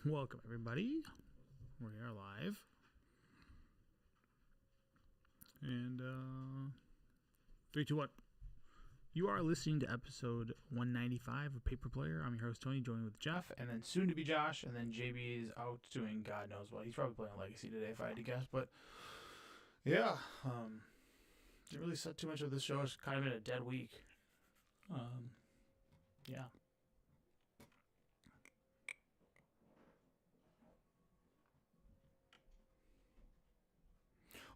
Welcome, everybody. We are live. And, 3, 2, 1. You are listening to episode 195 of Paper Player. I'm your host, Tony, joined with Jeff, and then soon to be Josh, and then JB is out doing God knows what. He's probably playing Legacy today, if I had to guess. But, yeah, didn't really set too much of this show. It's kind of been a dead week. Yeah.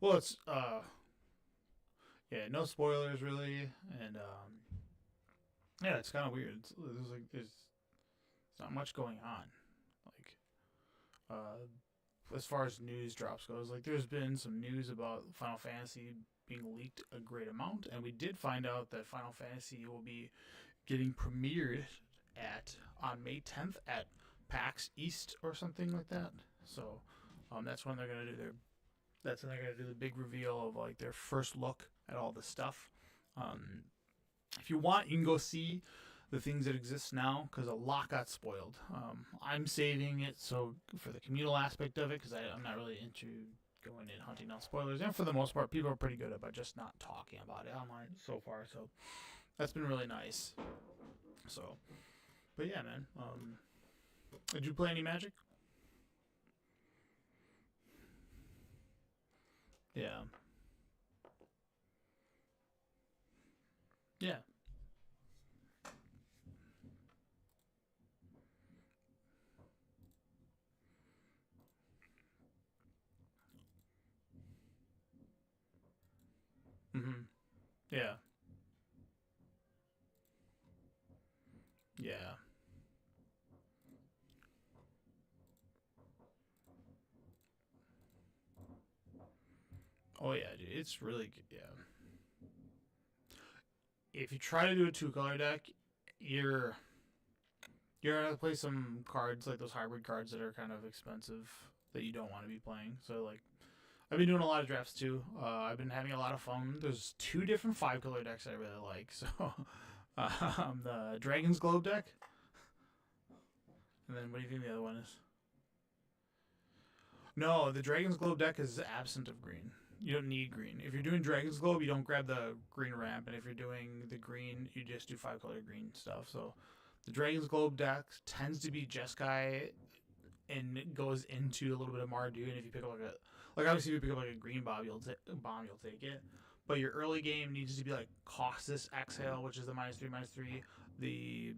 Well, it's no spoilers really, and yeah, it's kind of weird. There's not much going on, like as far as news drops goes. Like there's been some news about Final Fantasy being leaked a great amount, and we did find out that Final Fantasy will be getting premiered on May 10th at PAX East or something like that. So that's when they're gonna do the big reveal of like their first look at all the stuff. If you want, you can go see the things that exist now because a lot got spoiled. I'm saving it for the communal aspect of it because I'm not really into going and hunting down spoilers. And for the most part, people are pretty good about just not talking about it online so far. So that's been really nice. So, but yeah, man. Did you play any Magic? Yeah. Yeah. Mhm. Yeah. Yeah. Oh yeah, dude. It's really good. Yeah. If you try to do a two-color deck, you're gonna play some cards like those hybrid cards that are kind of expensive that you don't want to be playing. So like, I've been doing a lot of drafts too. I've been having a lot of fun. There's two different five-color decks I really like. So, the Dragon's Globe deck, and then what do you think the other one is? No, the Dragon's Globe deck is absent of green. You don't need green. If you're doing Dragon's Globe, you don't grab the green ramp, and if you're doing the green, you just do five-color green stuff. So, the Dragon's Globe deck tends to be Jeskai and it goes into a little bit of Mardu. And if you pick up obviously if you pick up like a green you'll take it. But your early game needs to be like Caustic Exhale, which is the -3/-3.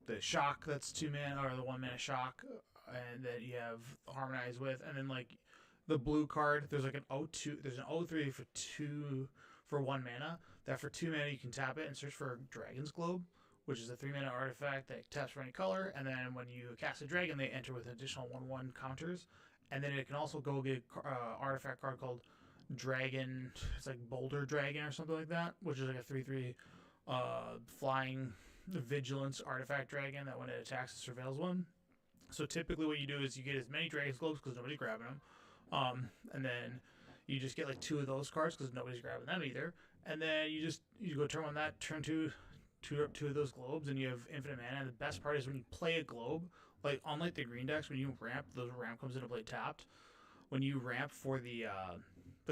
The shock that's 2 mana or the 1 mana shock, and that you have Harmonize with, and then like the blue card. There's like an O2. There's an O3 for 1 mana. That for 2 mana you can tap it and search for Dragon's Globe, which is a 3 mana artifact that taps for any color, and then when you cast a dragon, they enter with additional 1/1 counters, and then it can also go get an artifact card called Dragon. It's like Boulder Dragon or something like that, which is like a 3/3 flying vigilance artifact dragon that when it attacks, it surveils one. So typically what you do is you get as many Dragon's Globes because nobody's grabbing them, and then you just get like 2 of those cards because nobody's grabbing them either, and then you go turn on that, turn two of those globes, and you have infinite mana. And the best part is when you play a globe, like unlike the green decks, when you ramp, the ramp comes into play tapped. When you ramp for the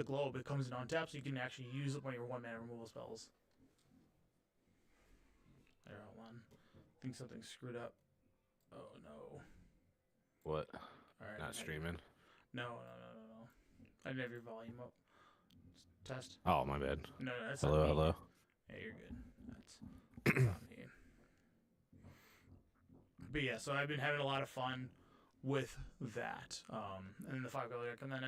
globe, it comes in on tap, so you can actually use one of your 1 mana removal spells. There, hold on. I think something's screwed up. Oh no. What? All right. Not streaming? No. I didn't have your volume up. Test. Oh, my bad. No, that's hello, not me. hello. Yeah, you're good. That's not me. But yeah, so I've been having a lot of fun with that. And then the 5-color deck, and then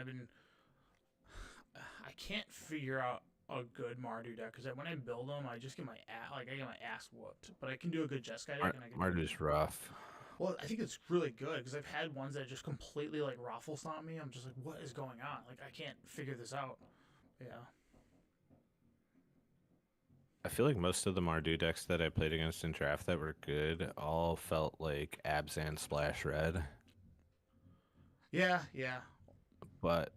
I can't figure out a good Mardu deck because when I build them, I just get my ass whooped. But I can do a good Jeskai deck. Mardu's rough. Well, I think it's really good because I've had ones that just completely like raffle stomp me. I'm just like, what is going on? Like I can't figure this out. Yeah. I feel like most of the Mardu decks that I played against in draft that were good all felt like Abzan Splash Red. Yeah. But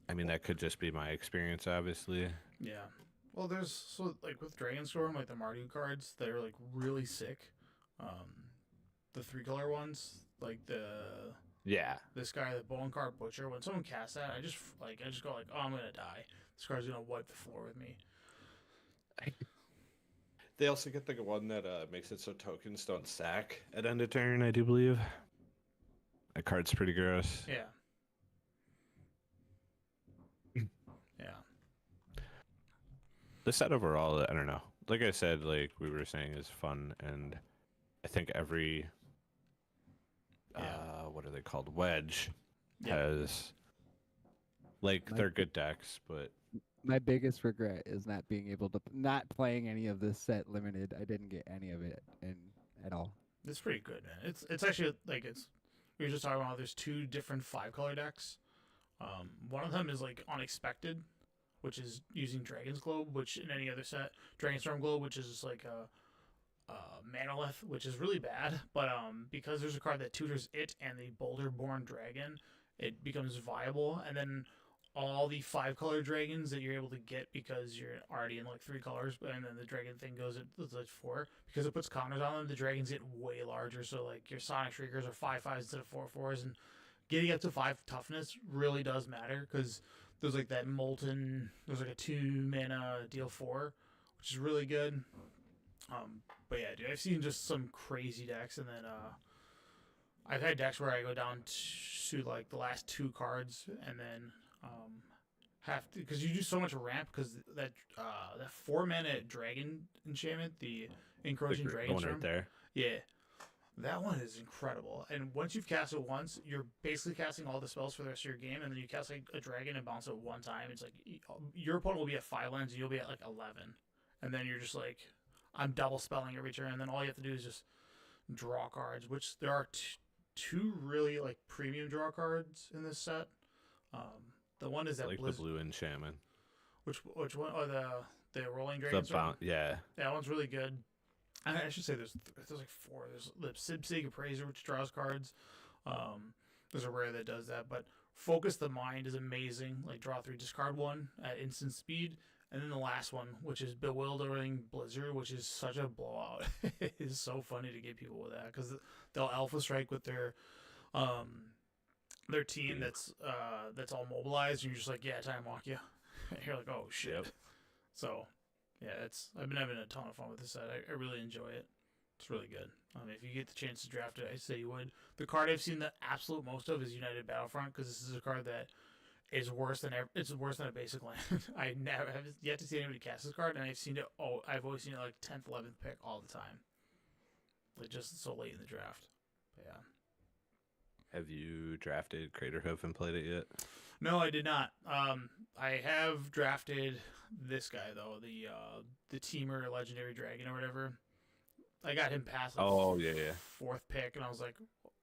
I mean, that could just be my experience, obviously. Yeah. Well, with Dragonstorm, like the Mardu cards, they're like really sick. The 3-color ones, like Yeah. this guy, the Bone Card Butcher. When someone casts that, I just go like, oh, I'm gonna die. This card's gonna wipe the floor with me. They also get the one that makes it so tokens don't stack at end of turn, I do believe. That card's pretty gross. Yeah. Yeah. The set overall, I don't know. Like I said, like we were saying, is fun, and I think every what are they called? Wedge has they're good decks, but My biggest regret is not being able to not playing any of this set limited. I didn't get any of it at all. It's pretty good, man. It's actually like we were just talking about. There's 2 different 5-color decks. One of them is like Unexpected, which is using Dragon's Globe, which in any other set, Dragonstorm Globe, which is just like a Manolith, which is really bad. But because there's a card that tutors it and the Boulder-born Dragon, it becomes viable. And then all the 5-color dragons that you're able to get because you're already in like 3 colors, and then the dragon thing goes at 4 because it puts counters on them. The dragons get way larger, so like your Sonic Shriekers are 5/5s instead of 4/4s, and getting up to 5 toughness really does matter because there's like that Molten. There's like a 2-mana deal 4, which is really good. But yeah, dude, I've seen just some crazy decks, and then I've had decks where I go down to like the last 2 cards, and then have to, because you do so much ramp, because that 4-mana dragon enchantment, the encroaching dragon one right there. Yeah, that one is incredible. And once you've cast it once, you're basically casting all the spells for the rest of your game, and then you cast like a dragon and bounce it one time. It's like your opponent will be at 5 lands and you'll be at like 11, and then you're just like, I'm double spelling every turn, and then all you have to do is just draw cards, which there are 2 really like premium draw cards in this set. The one is that like the blue enchantment. Which one? Oh, the rolling dragon. Yeah. That one's really good. I should say there's like 4. There's the Sibsig Appraiser, which draws cards. There's a rare that does that, but Focus the Mind is amazing. Like draw 3, discard 1 at instant speed, and then the last one, which is Bewildering Blizzard, which is such a blowout. It is so funny to get people with that because they'll Alpha Strike with their team that's all mobilized, and you're just like, yeah, time walk you. And you're like, oh shit. Yep. So yeah, I've been having a ton of fun with this set. I really enjoy it. It's really good. If you get the chance to draft it, I say you would. The card I've seen the absolute most of is United Battlefront, because this is a card that is worse than a basic land. I have yet to see anybody cast this card, and I've always seen it like 10th, 11th pick all the time. Like just so late in the draft. But yeah. Have you drafted Craterhoof and played it yet? No, I did not. I have drafted this guy though, the Teamer Legendary Dragon or whatever. I got him past the 4th pick, and I was like,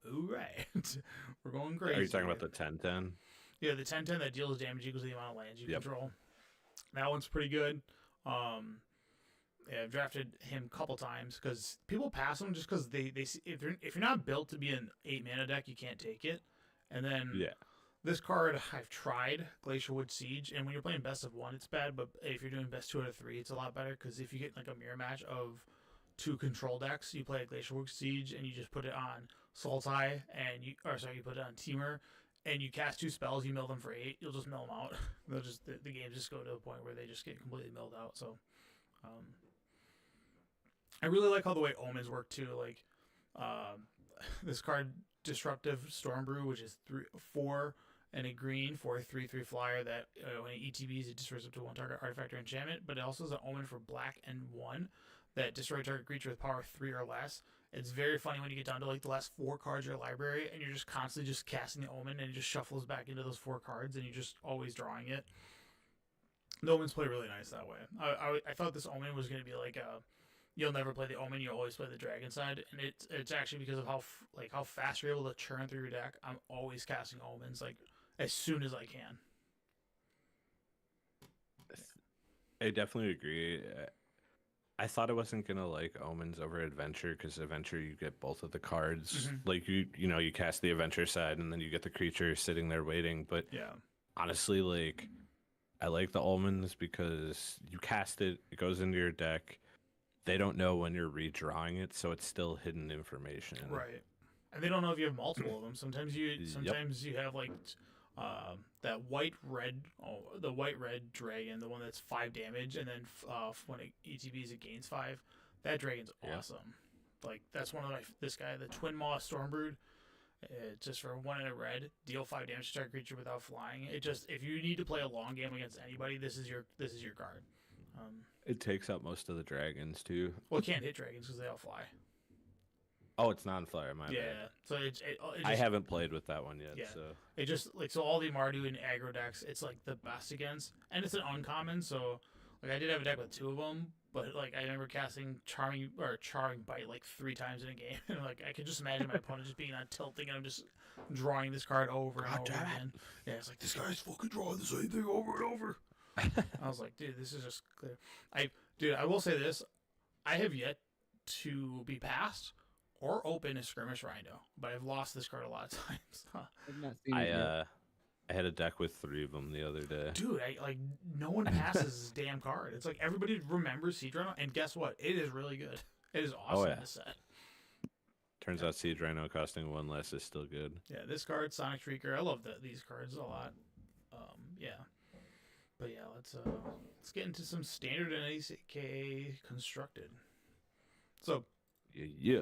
"All right, we're going crazy." Are you talking about the 10/10? Yeah, the 10/10 that deals damage equals the amount of lands you control. That one's pretty good. Yeah, I've drafted him a couple times because people pass him just because they if you're not built to be an 8-mana deck, you can't take it. And then this card I've tried, Glacierwood Siege, and when you're playing best of 1, it's bad. But if you're doing best 2 out of 3, it's a lot better because if you get like a mirror match of 2 control decks, you play Glacierwood Siege and you just put it on Sultai and you put it on Teamer and you cast 2 spells, you mill them for 8, you'll just mill them out. They'll just the games just go to a point where they just get completely milled out. So. I really like how the way omens work too. Like, this card, Disruptive Stormbrew, which is 4 and a green for a 3/3 flyer that when it ETBs, it destroys up to 1 target artifact or enchantment. But it also has an omen for black and 1 that destroy target creature with power 3 or less. It's very funny when you get down to like the last 4 cards of your library, and you're just constantly just casting the omen, and it just shuffles back into those 4 cards, and you're just always drawing it. The omens play really nice that way. I thought this omen was going to be like you'll never play the omen, you always play the dragon side, and it's actually because of how fast you're able to churn through your deck. I'm always casting omens like as soon as I can. I definitely agree. I thought I wasn't gonna like omens over adventure because adventure you get both of the cards. Mm-hmm. Like you cast the adventure side and then you get the creature sitting there waiting. But honestly, like I like the omens because you cast it, it goes into your deck. they don't know when you're redrawing it, so it's still hidden information. Right. And they don't know if you have multiple of them. Sometimes you have like that the white red dragon, the one that's 5 damage, and then when it ETBs it gains 5. That dragon's awesome. Like that's one of this guy, the Twin Maw Stormbrood. Just for 1 in a red, deal 5 damage to target creature without flying. It just if you need to play a long game against anybody, this is your card. It takes out most of the dragons too. Well, it can't hit dragons because they all fly. Oh, it's non-flyer, my Yeah, bad. so it just, I haven't played with that one yet, Yeah. so it just like so all the Mardu and aggro decks, it's like the best against, and it's an uncommon. So like I did have a deck with 2 of them, but like I remember casting Charming Bite like 3 times in a game, and like I could just imagine my opponent just being on tilt, thinking I'm just drawing this card over and over again. Yeah, it's like this guy's fucking drawing the same thing over and over. I was like, dude, this is just clear. I will say this, I have yet to be passed or open a Skirmish Rhino, but I've lost this card a lot of times. I've not seen it yet. I had a deck with 3 of them the other day. Dude, no one passes this damn card. It's like everybody remembers Siege Rhino, and guess what? It is really good. It is awesome, this set. Turns out Siege Rhino costing 1 less is still good. Yeah, this card, Sonic Shrieker, I love these cards a lot. Yeah. But yeah, let's get into some standard and ACK constructed. So, Yeah.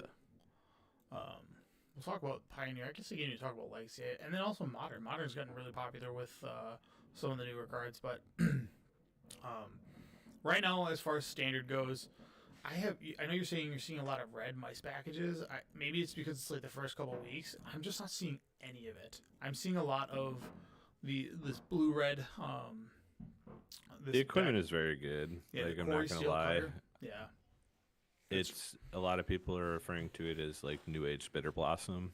we'll talk about Pioneer. I guess again you talk about Legacy, and then also Modern. Modern's gotten really popular with some of the newer cards, but right now, as far as standard goes, I know you're saying you're seeing a lot of red mice packages. Maybe it's because it's like the first couple weeks. I'm just not seeing any of it. I'm seeing a lot of this blue red. The equipment is very good. Yeah, like the I'm Quarry not gonna Steel lie. cutter. Yeah. It's a lot of people are referring to it as like New Age Bitter Blossom,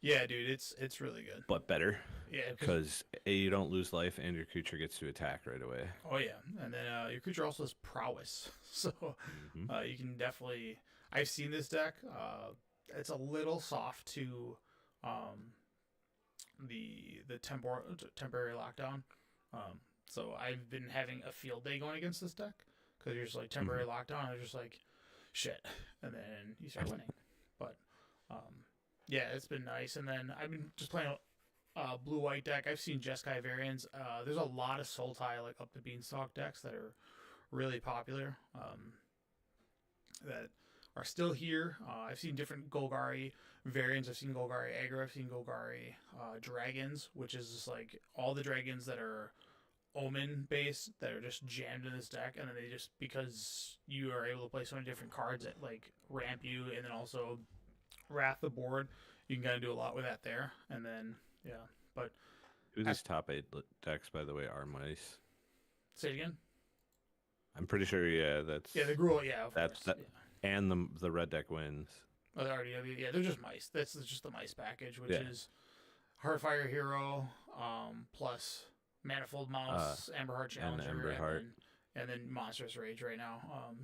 Yeah, dude, it's really good. but better Yeah, because you don't lose life and your creature gets to attack right away. oh yeah, and then your creature also has prowess, so Mhm. you can definitely. I've seen this deck. It's a little soft to the temporary lockdown. So I've been having a field day going against this deck because you're just like temporary lockdown. And I'm just like, shit, and then you start winning. But yeah, it's been nice. And then I've been just playing blue white deck. I've seen Jeskai variants. There's a lot of Sultai like up the beanstalk decks that are really popular. That are still here. I've seen different Golgari variants. I've seen Golgari Aggro. I've seen Golgari Dragons, which is just like all the dragons that are Omen based that are just jammed in this deck, and then they just because you are able to play so many different cards that like ramp you, and then also wrath the board. You can kind of do a lot with that there, and then yeah. But These top 8 decks, by the way, are mice. say it again. I'm pretty sure. Yeah, that's Yeah, the Gruul. Yeah, of That's- course. that- Yeah. and the red deck wins. Oh, they already yeah, they're just mice. That's just the mice package, which Yeah. is Heartfire Hero, plus Manifold Mouse, Amberheart Challenger, and then Monstrous Rage right now.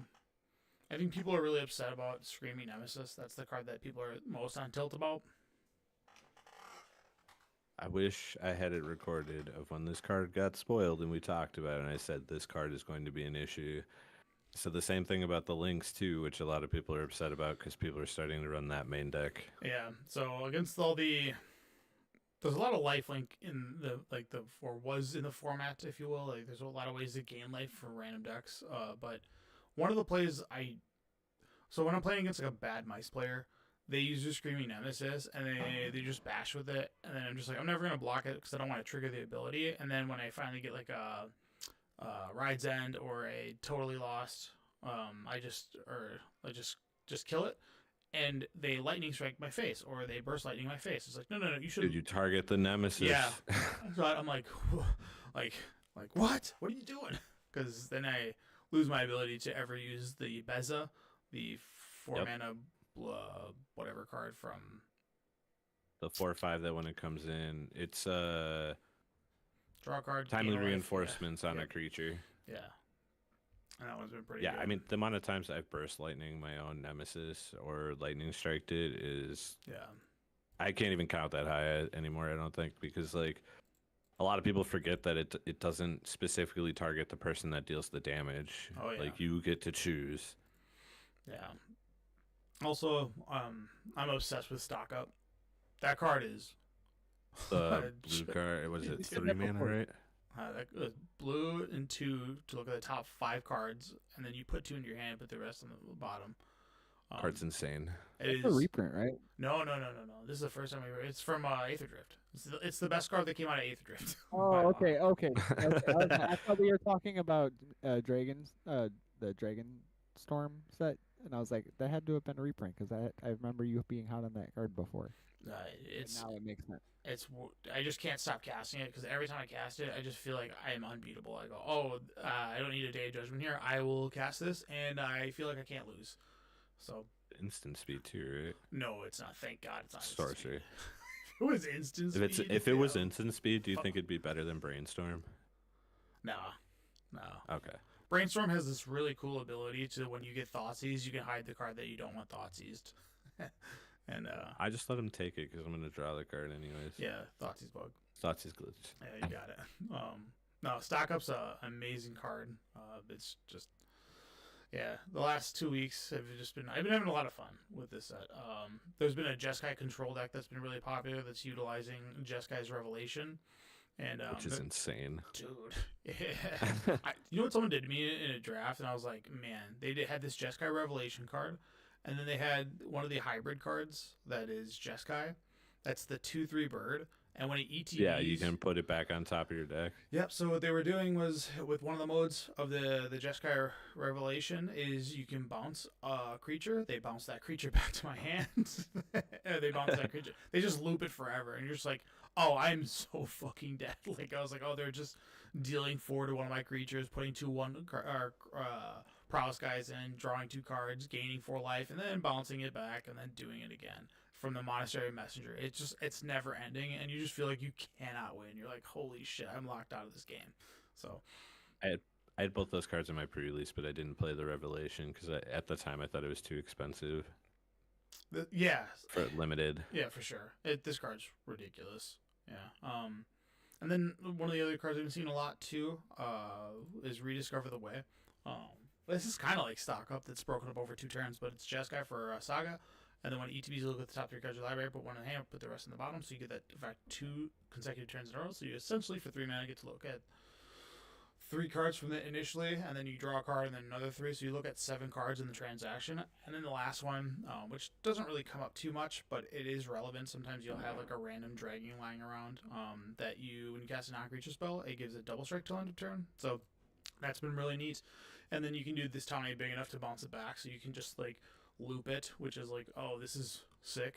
I think people are really upset about Screaming Nemesis. That's the card that people are most on tilt about. I wish I had it recorded of when this card got spoiled and we talked about it, and I said this card is going to be an issue. So the same thing about the links too, which a lot of people are upset about because people are starting to run that main deck. Yeah. So against all the, there's a lot of lifelink in was in the format, if you will. Like there's a lot of ways to gain life for random decks. But one of the plays so when I'm playing against like a bad mice player, they use their Screaming Nemesis and they just bash with it, and then I'm just like I'm never gonna block it because I don't want to trigger the ability. And then when I finally get like a Ride's End or a Totally Lost, I just kill it, and they lightning strike my face or they burst lightning my face. It's like no, you should. Did you target the Nemesis? Yeah. So I'm like what? What are you doing? Because then I lose my ability to ever use the Beza, the 4-mana whatever card from The 4/5 that when it comes in, it's draw a card. timely gain a life. reinforcements on Yeah. a creature. Yeah. And that one's been pretty Yeah, good. I mean the amount of times I've burst lightning my own Nemesis or lightning striked it is yeah. I can't even count that high anymore. I don't think because like a lot of people forget that it doesn't specifically target the person that deals the damage. Oh, yeah. Like you get to choose. Yeah. Also, I'm obsessed with Stock Up. That card is The blue card, was it You said 3 that mana, before. right? that blue and 2 to look at the top 5 cards, and then you put 2 into your hand, put the rest on the bottom. Card's insane. It It's a is reprint, right? no. This is the first time we were. It's from Aether Drift. It's the best card that came out of Aether Drift. Oh, by a lot. okay. I thought we were talking about the Dragon Storm set, and I was like, that had to have been a reprint because I remember you being hot on that card before. And It's now it makes sense. I just can't stop casting it because every time I cast it, I just feel like I am unbeatable. I go, I don't need a Day of Judgment here. I will cast this, and I feel like I can't lose. So Instant speed too, right? no, it's not. Thank God, it's not instant Sorcery. speed. If it was instant If it's speed, if it was yeah. instant speed, do you think it'd be better than Brainstorm? no. Okay. Brainstorm has this really cool ability to when you get Thoughtseize, you can hide the card that you don't want Thoughtseized. And I just let him take it because I'm gonna draw the card anyways. yeah, Thoughtseize bug. Thoughts is glitch. Yeah, you got it. No, Stock Up's an amazing card. It's just, yeah, the last 2 weeks have just been. I've been having a lot of fun with this set. There's been a Jeskai control deck that's been really popular that's utilizing Jeskai's Revelation, and Which is insane. dude, yeah. You know what someone did to me in a draft, and I was like, man, had this Jeskai Revelation card, and then they had one of the hybrid cards that is Jeskai. That's the 2/3 bird. And when it ETBs, Yeah, you can put it back on top of your deck. Yep. So what they were doing was with one of the modes of the Jeskai Revelation is you can bounce a creature. They bounce that creature back to my hand. They bounce that creature. They just loop it forever, and you're just like, oh, I'm so fucking dead. Like I was like, oh, they're just dealing 4 to one of my creatures, putting 2/1 prowess guys in, drawing 2 cards, gaining 4 life, and then bouncing it back, and then doing it again from the Monastery Messenger. It's never ending, and you just feel like you cannot win. You're like, holy shit, I'm locked out of this game. So I had both those cards in my pre-release, but I didn't play the Revelation because at the time I thought it was too expensive yeah, for limited. yeah, for sure. This card's ridiculous. Yeah. And then one of the other cards I've been seeing a lot too is Rediscover the Way. This is kind of like Stock Up that's broken up over 2 turns, but it's Jeskai for Saga. And then when ETBs, you look at the top 3 cards of your library, put 1 in the hand, put the rest in the bottom, so you get that, in fact, 2 consecutive turns in a row. So you essentially, for 3 mana, get to look at 3 cards from it initially, and then you draw a card, and then another 3. So you look at 7 cards in the transaction. And then the last one, which doesn't really come up too much, but it is relevant. Sometimes you'll have like a random dragon lying around that when you cast a non-creature spell, it gives a double strike till end of turn. So that's been really neat. And then you can do this tiny big enough to bounce it back, so you can just like loop it, which is like, oh, this is sick.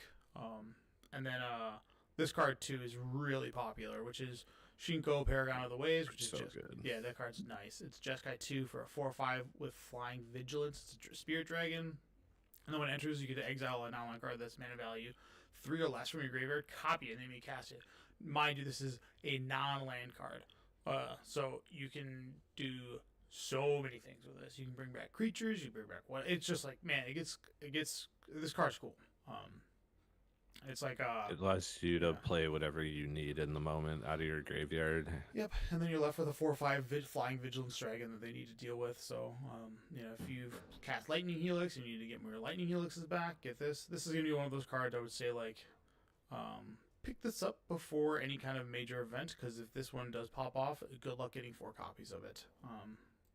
And then this card too is really popular, which is Shinko Paragon of the Waves, which is So just good. yeah, that card's nice. It's Jeskai 2 for a 4/5 with Flying Vigilance. It's a Spirit Dragon, and then when it enters, you get to exile a non-land card that's mana value 3 or less from your graveyard, copy it, and then you cast it. Mind you, this is a non-land card, so you can do so many things with this. You can bring back creatures. You can bring back what? It's just like, man, it gets. This card's cool. It's like It allows you to yeah. play whatever you need in the moment out of your graveyard. Yep, and then you're left with a 4/5 Flying Vigilance Dragon that they need to deal with. So, if you've cast Lightning Helix and you need to get more Lightning Helixes back, get this. This is gonna be one of those cards I would say like, pick this up before any kind of major event, because if this one does pop off, good luck getting 4 copies of it.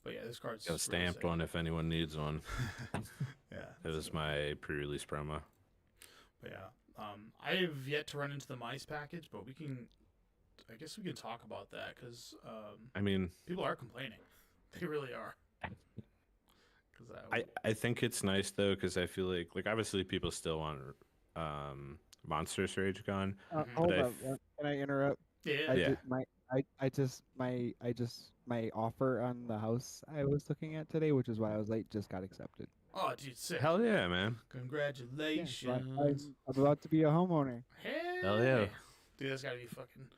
But yeah, this card's Got a stamped one if anyone needs one. Yeah, It was my pre-release promo. but yeah. I have yet to run into the mice package, but I guess we can talk about that because I mean, people are complaining. They really are. 'Cause I think it's nice though because I feel like obviously people still want Monstrous Rage gone. Hold I up. Can I interrupt? yeah, Yeah. My offer on the house I was looking at today, which is why I was late, just got accepted. Oh, dude, sick. Hell yeah, man. Yeah, Congratulations. so I'm about to be a homeowner. Hell yeah. Dude, that's gotta be fucking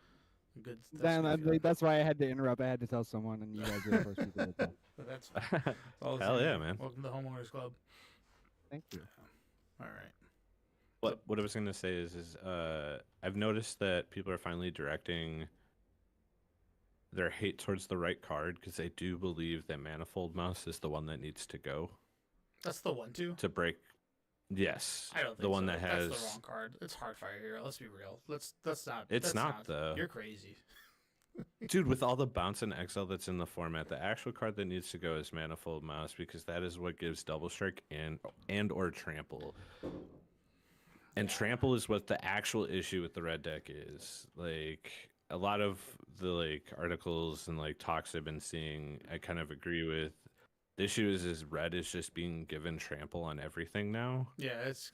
good. That's why I had to interrupt. I had to tell someone, and you guys are the first people to tell. That's all the Hell same. yeah, man. Welcome to the Homeowners Club. Thank you. All right. What I was gonna say is I've noticed that people are finally directing their hate towards the right card because they do believe that Manifold Mouse is the one that needs to go. That's the one too. to break. Yes, I don't think the one so. that has. That's the wrong card. It's Heartfire Hero. Let's be real. That's not. It's that's not, though. You're crazy. Dude, with all the bounce and exile that's in the format, the actual card that needs to go is Manifold Mouse because that is what gives Double Strike and or Trample. And Trample is what the actual issue with the red deck is. Like a lot of the like articles and like talks I've been seeing, I kind of agree with. The issue is red is just being given Trample on everything now. Yeah, it's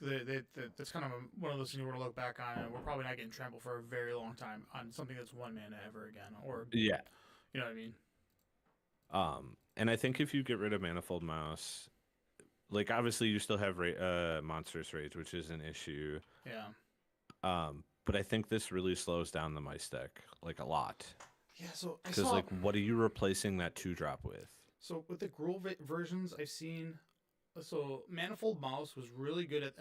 that's kind of one of those things we're gonna look back on, and we're probably not getting trampled for a very long time on something that's 1 mana ever again, or Yeah. you know what I mean. And I think if you get rid of Manifold Mouse, like obviously you still have Monstrous Rage, which is an issue. Yeah. But I think this really slows down the mice deck like a lot. Yeah. So I Because saw. like, what are you replacing that 2-drop with? So with the Gruul versions, I've seen. So Manifold Mouse was really good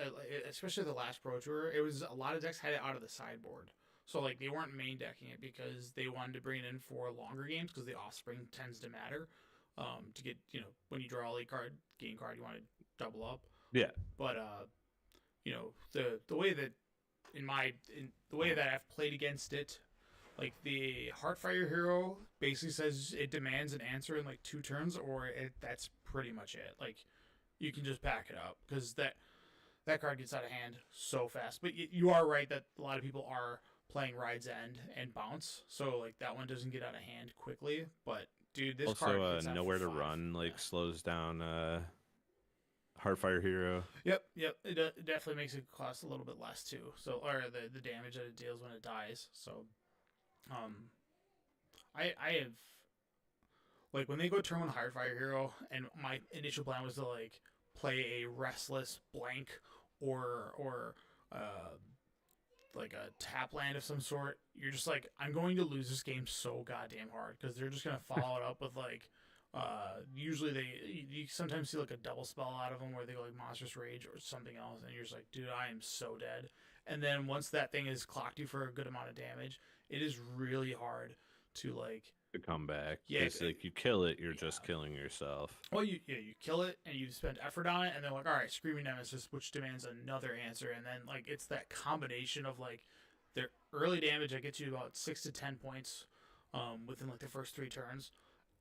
especially the last Pro Tour. It was a lot of decks had it out of the sideboard. So like they weren't main decking it because they wanted to bring it in for longer games because the offspring tends to matter. To get when you draw a late card, game card, you want to double up. Yeah. But the way that the way that I've played against it, like the Heartfire Hero basically says it demands an answer in like 2 turns, or that's pretty much it. Like you can just back it up because that card gets out of hand so fast. But you are right that a lot of people are playing Ride's End and Bounce, so like that one doesn't get out of hand quickly. But dude, this card Also, gets out Nowhere for to 5. Run like Yeah. slows down Heartfire Hero. Yep. It definitely makes it cost a little bit less too. So, or the damage that it deals when it dies. So, I have like when they go turn 1 Heartfire Hero, and my initial plan was to like play a Restless Blank or like a tap land of some sort. You're just like, I'm going to lose this game so goddamn hard because they're just gonna follow it up with like. Usually you sometimes see like a double spell out of them where they go like Monstrous Rage or something else, and you're just like, dude, I am so dead. And then once that thing has clocked you for a good amount of damage, it is really hard to like. To come back. Yeah, It's like you kill it, you're just killing yourself. Well, you kill it and you spend effort on it, and then like, all right, Screaming Nemesis, which demands another answer, and then like it's that combination of like their early damage that gets you about 6 to 10 points, within like the first 3 turns.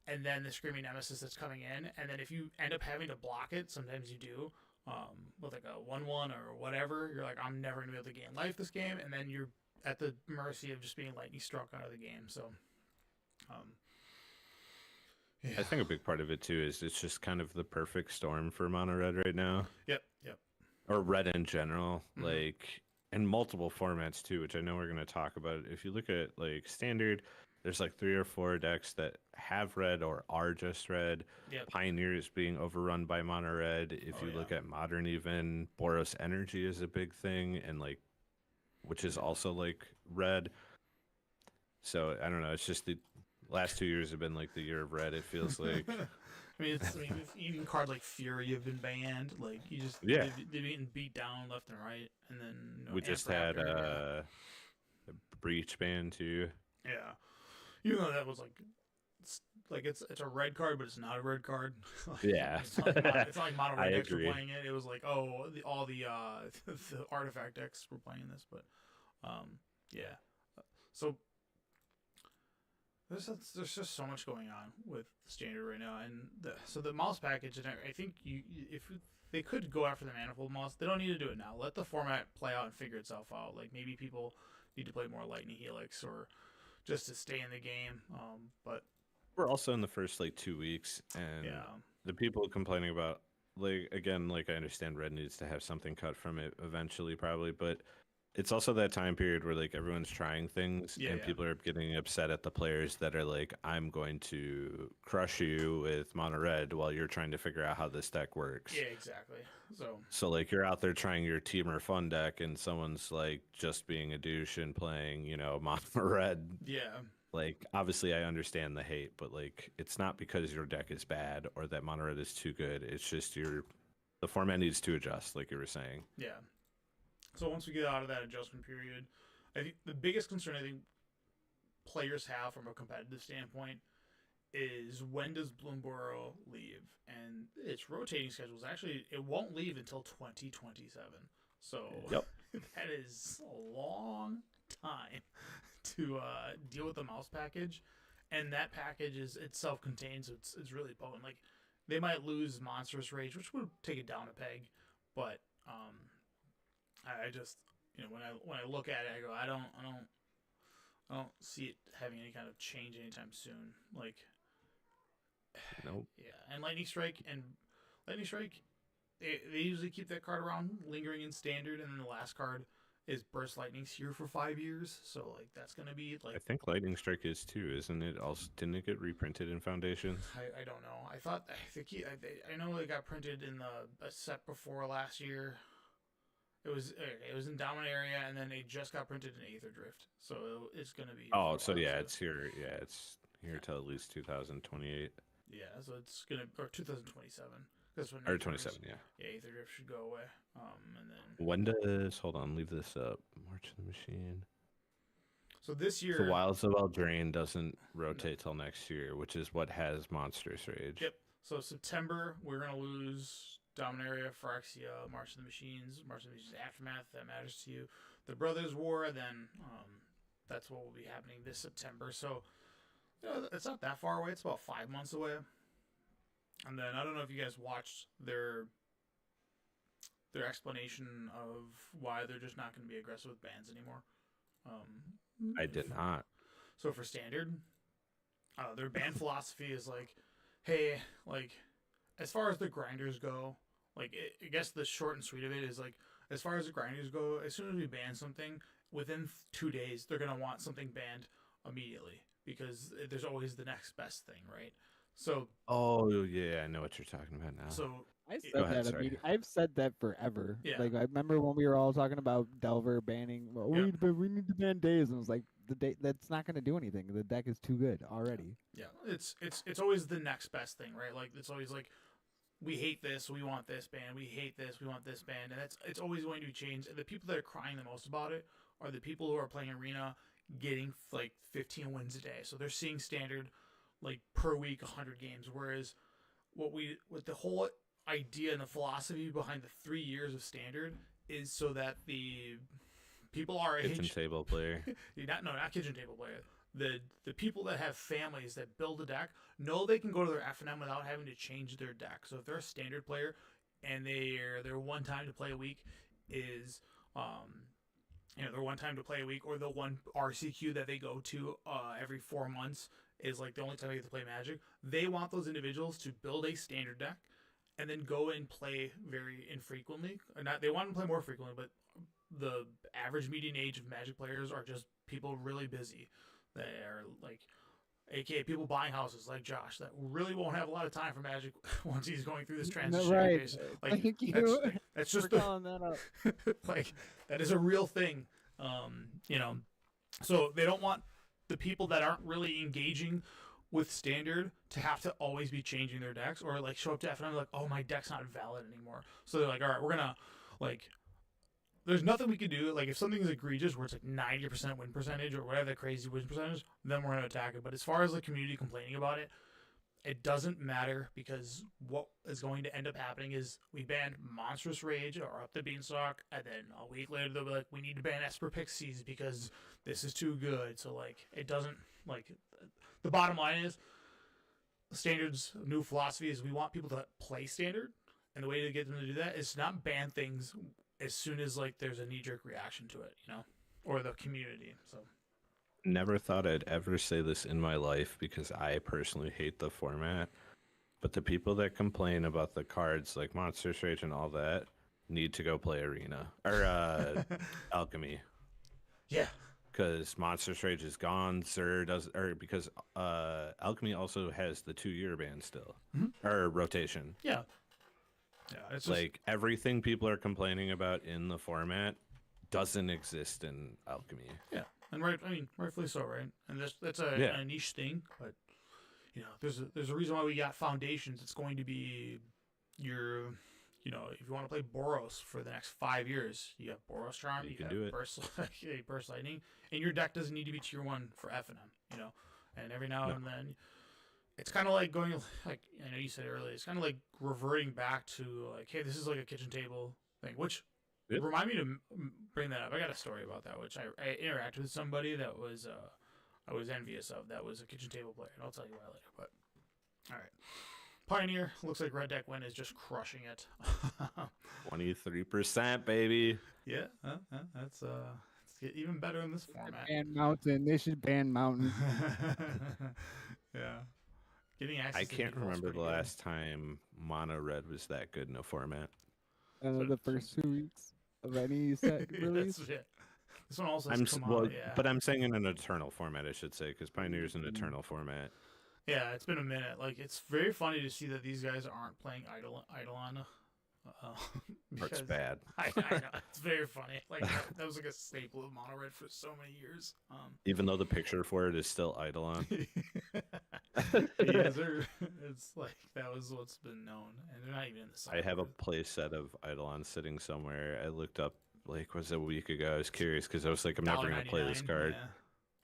And then the Screaming Nemesis that's coming in, and then if you end up having to block it, sometimes you do, with like a 1/1 or whatever, you're like, I'm never gonna be able to gain life this game, and then you're at the mercy of just being lightning struck out of the game. So, yeah. I think a big part of it too is it's just kind of the perfect storm for mono red right now, Yep. or red in general. Mhm. Like in multiple formats too, which I know we're going to talk about. If you look at like standard, there's like 3 or 4 decks that have red or are just red. Yep. Pioneer is being overrun by mono red. If you look at modern, even Boros Energy is a big thing, and like, which is also like red. So I don't know. It's just the last 2 years have been like the year of red. It feels like. I mean, even card like Fury have been banned. Like you just Yeah. they've getting beat down left and right, and then We just had Amp a Breach ban too. yeah, even though that was like it's a red card, but it's not a red card. Like, Yeah. it's not like mono I red decks were agree. playing it. It was like, oh, all the the artifact decks were playing this, but yeah. So there's just so much going on with standard right now, and the mouse package, and I think if they could go after the manifold mouse, they don't need to do it now. Let the format play out and figure itself out. Like maybe people need to play more Lightning Helix or just to stay in the game. But We're also in the first like 2 weeks, and yeah, the people complaining about like again, like I understand red needs to have something cut from it eventually, probably, but it's also that time period where like everyone's trying things, and people are getting upset at the players that are like, I'm going to crush you with mono red while you're trying to figure out how this deck works. yeah, exactly. So like you're out there trying your team or fun deck, and someone's like just being a douche and playing, mono red. yeah, Like obviously I understand the hate, but like it's not because your deck is bad or that mono red is too good. It's just the format needs to adjust, like you were saying. yeah. So once we get out of that adjustment period, I think the biggest concern I think players have from a competitive standpoint is when does Bloomborough leave? And its rotating schedule is actually it won't leave until 2027. So Yep. that is a long time to deal with the mouse package, and that package is it's self-contained, so it's really potent. Like they might lose Monstrous Rage, which would take it down a peg, but I just when I look at it, I go I don't see it having any kind of change anytime soon. Like Nope. yeah, and Lightning Strike they usually keep that card around lingering in standard, and then the last card is Burst Lightning's here for 5 years, so like that's gonna be I like think Lightning Strike is too, isn't it? Also, didn't it get reprinted in Foundations? I don't know. I know it got printed in the a set before last year. It was in Dominaria, and then it just got printed in Aether Drift, so it's gonna be. Oh, so for a while, yeah, it's here. Yeah, it's here till at least 2028 yeah, so it's gonna or 2027. That's when or Aether Drift- 27. Yeah. Yeah, Aether Drift should go away. And then When does hold on? Leave this up. March of the Machine. so this year. The Wilds of Eldraine doesn't rotate till next year, which is what has Monstrous Rage. Yep. So September we're gonna lose Dominaria, Phyrexia, March of the Machines, Aftermath. That matters to you. The Brothers War. Then that's what will be happening this September. So it's not that far away. It's about 5 months away. And then I don't know if you guys watched their explanation of why they're just not going to be aggressive with bans anymore. I did not. So for standard, their ban philosophy is like, hey, like as far as the grinders go, like I guess the short and sweet of it is like as far as the grinders go, as soon as we ban something, within 2 days they're gonna want something banned immediately because there's always the next best thing, right? So Oh yeah, I know what you're talking about now. so I Go said ahead, that. sorry. I've said that forever. Yeah. Like I remember when we were all talking about Delver banning. Well, Yeah. we need to ban Days, and it was like the day that's not going to do anything. The deck is too good already. yeah, it's always the next best thing, right? Like it's always like we hate this, we want this band, we hate this, we want this band, and it's always going to be changed. And the people that are crying the most about it are the people who are playing Arena, getting like 15 wins a day. So they're seeing standard like per week 100 games, whereas what the whole idea and the philosophy behind the 3 years of standard is so that the people our Kitchen age table player. not kitchen table player. The people that have families that build a deck know they can go to their FNM without having to change their deck. So if they're a standard player and their one time to play a week is their one time to play a week, or the one RCQ that they go to every 4 months is like the only time they get to play Magic. They want those individuals to build a standard deck and then go and play very infrequently. Or not, they want to play more frequently, but the average median age of Magic players are just people really busy. They are like, aka people buying houses like Josh that really won't have a lot of time for Magic once he's going through this transition right. phase. Like, Thank you that's for just the, calling that up. like that is a real thing. So they don't want the people that aren't really engaging with standard to have to always be changing their decks or like show up to FNM like, oh, my deck's not valid anymore. So they're like, all right, we're gonna like, there's nothing we can do. Like if something's egregious where it's like 90% win percentage or whatever that crazy win percentage, then we're gonna attack it. But as far as the community complaining about it, it doesn't matter because what is going to end up happening is we ban Monstrous Rage or Up the Beanstalk, and then a week later they'll be like, we need to ban Esper Pixies because this is too good. So like it doesn't like the bottom line is Standard's new philosophy is we want people to play Standard, and the way to get them to do that is to not ban things as soon as like there's a knee-jerk reaction to it, or the community. So Never thought I'd ever say this in my life because I personally hate the format. But the people that complain about the cards like Monsters Rage and all that need to go play Arena or Alchemy. yeah, Because Monsters Rage is gone, because Alchemy also has the 2-year ban still, or rotation. yeah. It's just, Like everything people are complaining about in the format doesn't exist in Alchemy. yeah, and rightfully so, right? And that's Yeah. a niche thing, but there's a reason why we got Foundations. It's going to be your, if you want to play Boros for the next 5 years, you have Boros Charm, You can have do it. Burst Lightning, and your deck doesn't need to be tier 1 for FNM, and every now No. and then, it's kind of like going, like I know you said earlier, it's kind of like reverting back to like, hey, this is like a kitchen table thing, which Yep. remind me to bring that up. I got a story about that, which I interacted with somebody that was I was envious of. That was a kitchen table player, and I'll tell you why later. But all right, Pioneer looks like Red Deck Win is just crushing it. 23%, baby. Yeah, that's it's get even better in this format. Ban Mountain. They should ban Mountain. Yeah, getting access. I to can't default's remember the pretty good. last time Mono Red was that good in a format. The first 2 weeks of any set Yeah, release. that's it. This one also has come Well, out, yeah. but I'm saying in an eternal format, I should say, because Pioneer's an eternal format. Yeah, it's been a minute. Like, it's very funny to see that these guys aren't playing Eidolon. That's because bad. I know, it's very funny. Like, that was like a staple of Mono Red for so many years. Even though the picture for it is still Eidolon. Yeah, it's like that was what's been known, and they're not even in the. I have a cyber. play set of Eidolon sitting somewhere. I looked up, like, was it a week ago? I was curious because I was like, I'm never going to play this $1.99, card. yeah.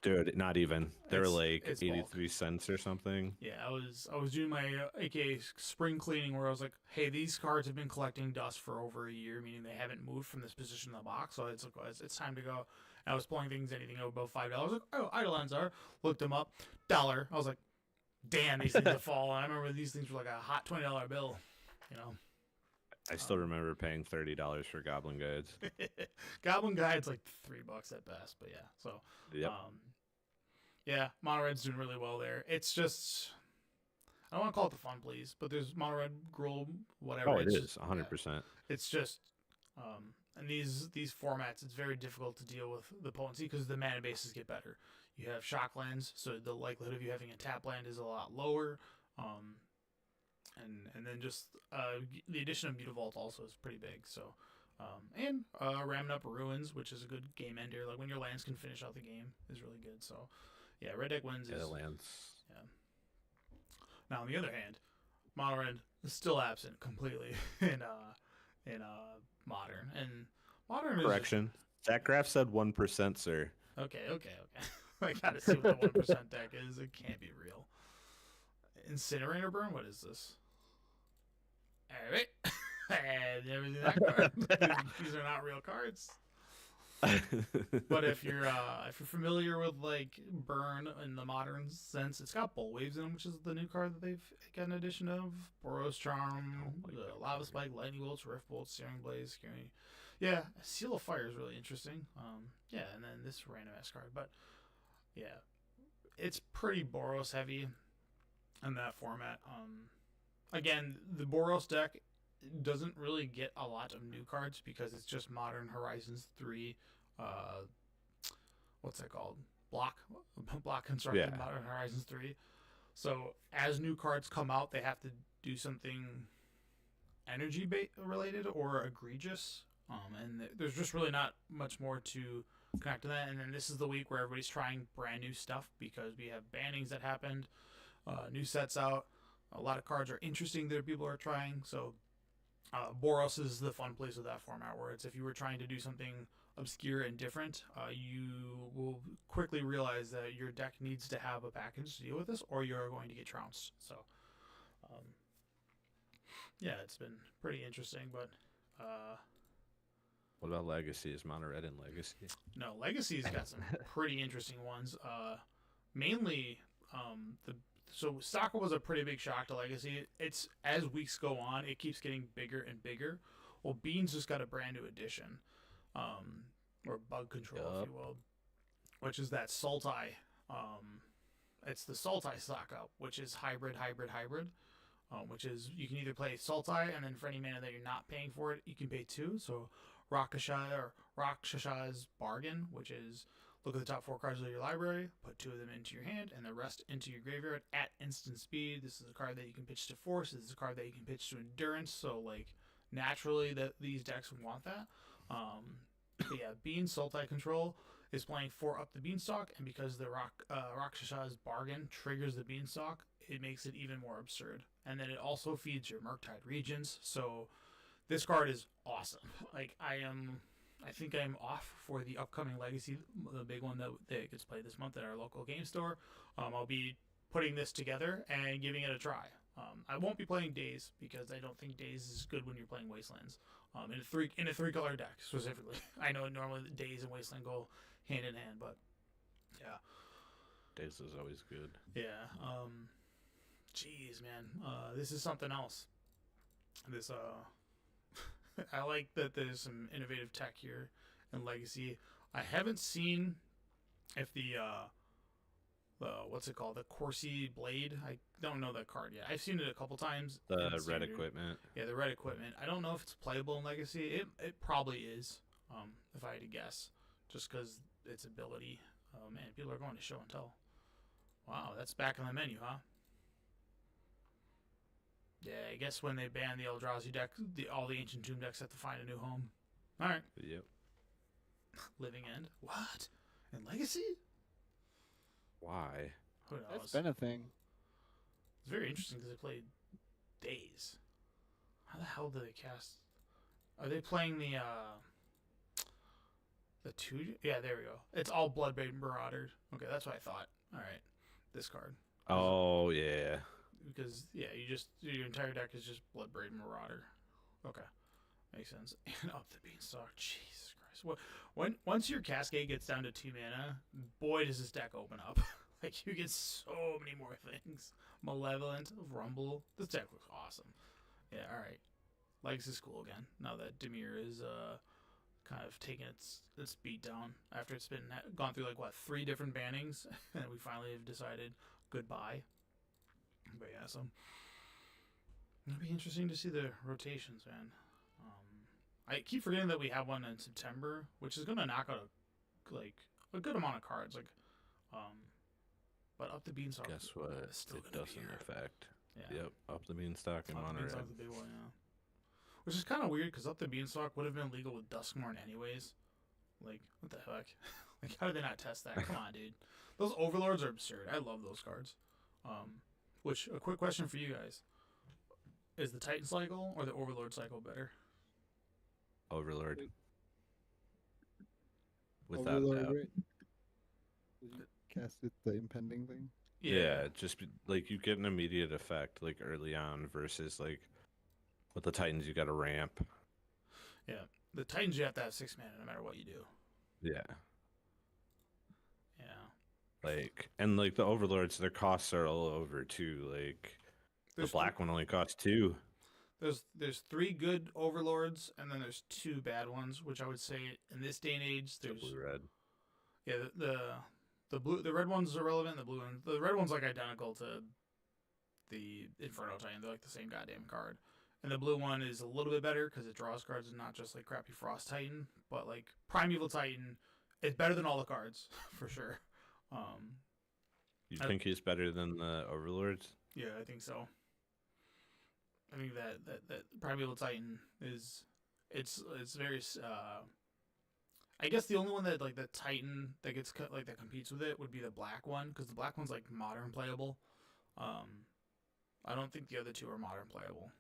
Dude, not even. They were It's- like it's 83 cents or something. Yeah, I was doing my AKA spring cleaning where I was like, hey, these cards have been collecting dust for over a year, meaning they haven't moved from this position in the box, so it's time to go. And I was pulling things anything above $5. I was like, oh, Eidolons are. Looked them up, $1. I was like, damn, these things have fallen. I remember these things were like a hot $20 bill, you know. I still remember paying $30 for Goblin Guides. Goblin Guide's like $3 at best, but yeah. So Yep. yeah, Mono Red's doing really well there. It's just I don't want to call it the fun please, but there's Mono Red, Gruul, whatever. Oh, it it's is just- 100%. yeah, it's just and these formats, it's very difficult to deal with the potency because the mana bases get better. You have shock lands, so the likelihood of you having a tap land is a lot lower. And then just the addition of Mutavault also is pretty big. So, and ramming up Ruins, which is a good game ender. Like when your lands can finish out the game, is really good. So, yeah, Red Deck Wins Yeah, is. the lands. Now on the other hand, Mono Red is still absent completely in Modern, and Modern is Correction. That graph said 1%, sir. Okay. I gotta see what the 1% deck is. It can't be real. Incinerator Burn? What is this? Alright. And never seen that card. These are not real cards. But if you're familiar with like Burn in the modern sense, it's got Bolt Waves in them, which is the new card that they've got an addition of. Boros Charm, Lava Spike, Lightning Bolts, Rift Bolts, Searing Blaze, Scary. Yeah, Seal of Fire is really interesting. Yeah, and then this random ass card, but yeah, it's pretty Boros heavy in that format. Again, the Boros deck doesn't really get a lot of new cards because it's just Modern Horizons 3. What's that called? Block constructed Yeah. Modern Horizons 3. So as new cards come out, they have to do something energy related or egregious. And there's just really not much more to connect to that. And then this is the week where everybody's trying brand new stuff because we have bannings that happened, new sets out. A lot of cards are interesting that people are trying. So Boros is the fun place of that format, where it's if you were trying to do something obscure and different, you will quickly realize that your deck needs to have a package to deal with this, or you're going to get trounced. So, yeah, it's been pretty interesting, but What about Legacy? Is Mono Red in Legacy? no, Legacy's got some pretty interesting ones. Mainly, so Soccer was a pretty big shock to Legacy. It's as weeks go on, it keeps getting bigger and bigger. Well, Beans just got a brand new edition, or Bug Control, if you will, which is that Sultai. It's the Sultai stock up, which is hybrid, which is you can either play Sultai, and then for any mana that you're not paying for it, you can pay 2. So Rakshasha's Bargain, which is look at the top 4 cards of your library, put 2 of them into your hand, and the rest into your graveyard at instant speed. This is a card that you can pitch to Force. This is a card that you can pitch to Endurance. So like naturally, that these decks want that. But yeah, Bean Sultai Control is playing 4 up the Beanstalk, and because the Rakshasha's Bargain triggers the Beanstalk, it makes it even more absurd. And then it also feeds your Murktide Regions. So this card is awesome. Like I think I'm off for the upcoming Legacy, the big one that gets played this month at our local game store. I'll be putting this together and giving it a try. I won't be playing Days because I don't think Days is good when you're playing Wastelands. In a 3-color deck specifically. I know normally Days and Wasteland go hand in hand, but yeah. Days is always good. Yeah. Jeez, man. This is something else. This I like that there's some innovative tech here in Legacy. I haven't seen if the what's it called? The Corsi Blade. I don't know that card yet. I've seen it a couple times. The in red Standard. equipment. Yeah, the red equipment. I don't know if it's playable in Legacy. It probably is. If I had to guess, just because its ability. Oh man, people are going to show and tell. Wow, that's back on the menu, huh? Yeah, I guess when they ban the Eldrazi deck, all the Ancient Tomb decks have to find a new home. All right. Yep. Living End. What? In Legacy? Why? Who knows? That's been a thing. It's very interesting because they played Days. How the hell do they cast? Are they playing the 2? Yeah, there we go. It's all Bloodbraid Marauder. Okay, that's what I thought. All right, this card. Oh yeah. Because yeah, your entire deck is just Bloodbraid Marauder. Okay, makes sense. And up the Beanstalk. Jesus Christ. Once your Cascade gets down to 2 mana, boy does this deck open up. Like you get so many more things. Malevolent, Rumble. This deck looks awesome. Yeah, all right. Legacy's cool again. Now that Dimir is kind of taking its beat down after it's been gone through like what 3 different bannings, and we finally have decided goodbye. But yeah, so it'll be interesting to see the rotations, man. I keep forgetting that we have one in September, which is gonna knock out a good amount of cards. But Up the Beanstalk. Guess what? is still It gonna be doesn't here. affect. Yeah. Yep. Up the Beanstalk and Up the Mono Beanstalk's Red. the big one, yeah. Which is kind of weird because Up the Beanstalk would have been legal with Duskmourn anyways. Like, what the heck? Like, how did they not test that? Come on, dude. Those Overlords are absurd. I love those cards. Which, a quick question for you guys. Is the Titan cycle or the Overlord cycle better? Overlord. Without Overlord, doubt. right? Did you cast it the impending thing? Yeah, like you get an immediate effect like early on versus like with the Titans you got to ramp. Yeah. The Titans, you have to have 6 mana no matter what you do. Yeah. Yeah. Like and like the Overlords, their costs are all over too. Like the black one only costs 2. There's 3 good Overlords and then there's 2 bad ones, which I would say in this day and age there's Blue red. Yeah, the red one's irrelevant. The red one's like identical to the Inferno Titan. They're like the same goddamn card. And the blue one is a little bit better because it draws cards and not just like crappy Frost Titan. But like Primeval Titan is better than all the cards for sure. You think he's better than the Overlords? Yeah, I think so. I think that Primeval Titan is it's very I guess the only one that like the Titan that gets that competes with it would be the black one because the black one's like modern playable. I don't think the other 2 are modern playable.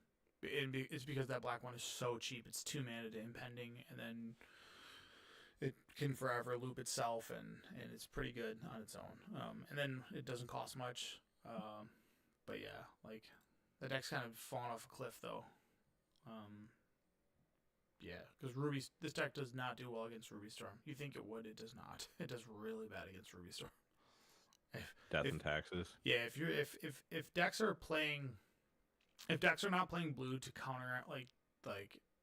It's because that black one is so cheap. It's 2 mana to impending, and then it can forever loop itself, and it's pretty good on its own. And then it doesn't cost much. But yeah, like the deck's kind of fallen off a cliff though. Yeah, because this deck does not do well against Ruby Storm. You think it would? It does not. It does really bad against Ruby Storm. Death and Taxes. Yeah, if decks are playing, if decks are not playing blue to counter like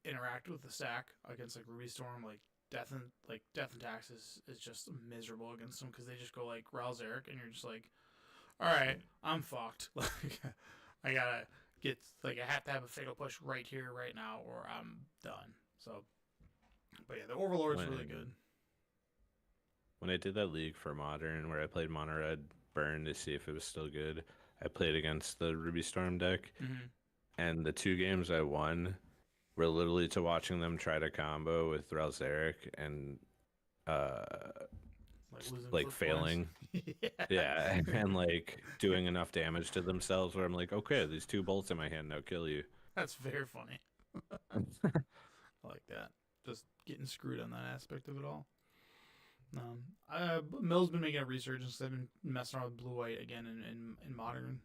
interact with the stack against like Ruby Storm, like Death and Taxes is just miserable against them because they just go like Ral Zarek and you're just like, all right, I'm fucked. Like I gotta get I have to have a Fatal Push right here, right now, or I'm done. So, but yeah, the Overlord's really good. When I did that league for Modern, where I played Mono Red Burn to see if it was still good, I played against the Ruby Storm deck, and the 2 games I won were literally to watching them try to combo with Ral Zarek and like failing. Yeah, and like doing enough damage to themselves where I'm like, okay, these 2 bolts in my hand now kill you. That's very funny. I like that. Just getting screwed on that aspect of it all. Mill's been making a resurgence. I've been messing around with blue white again in modern.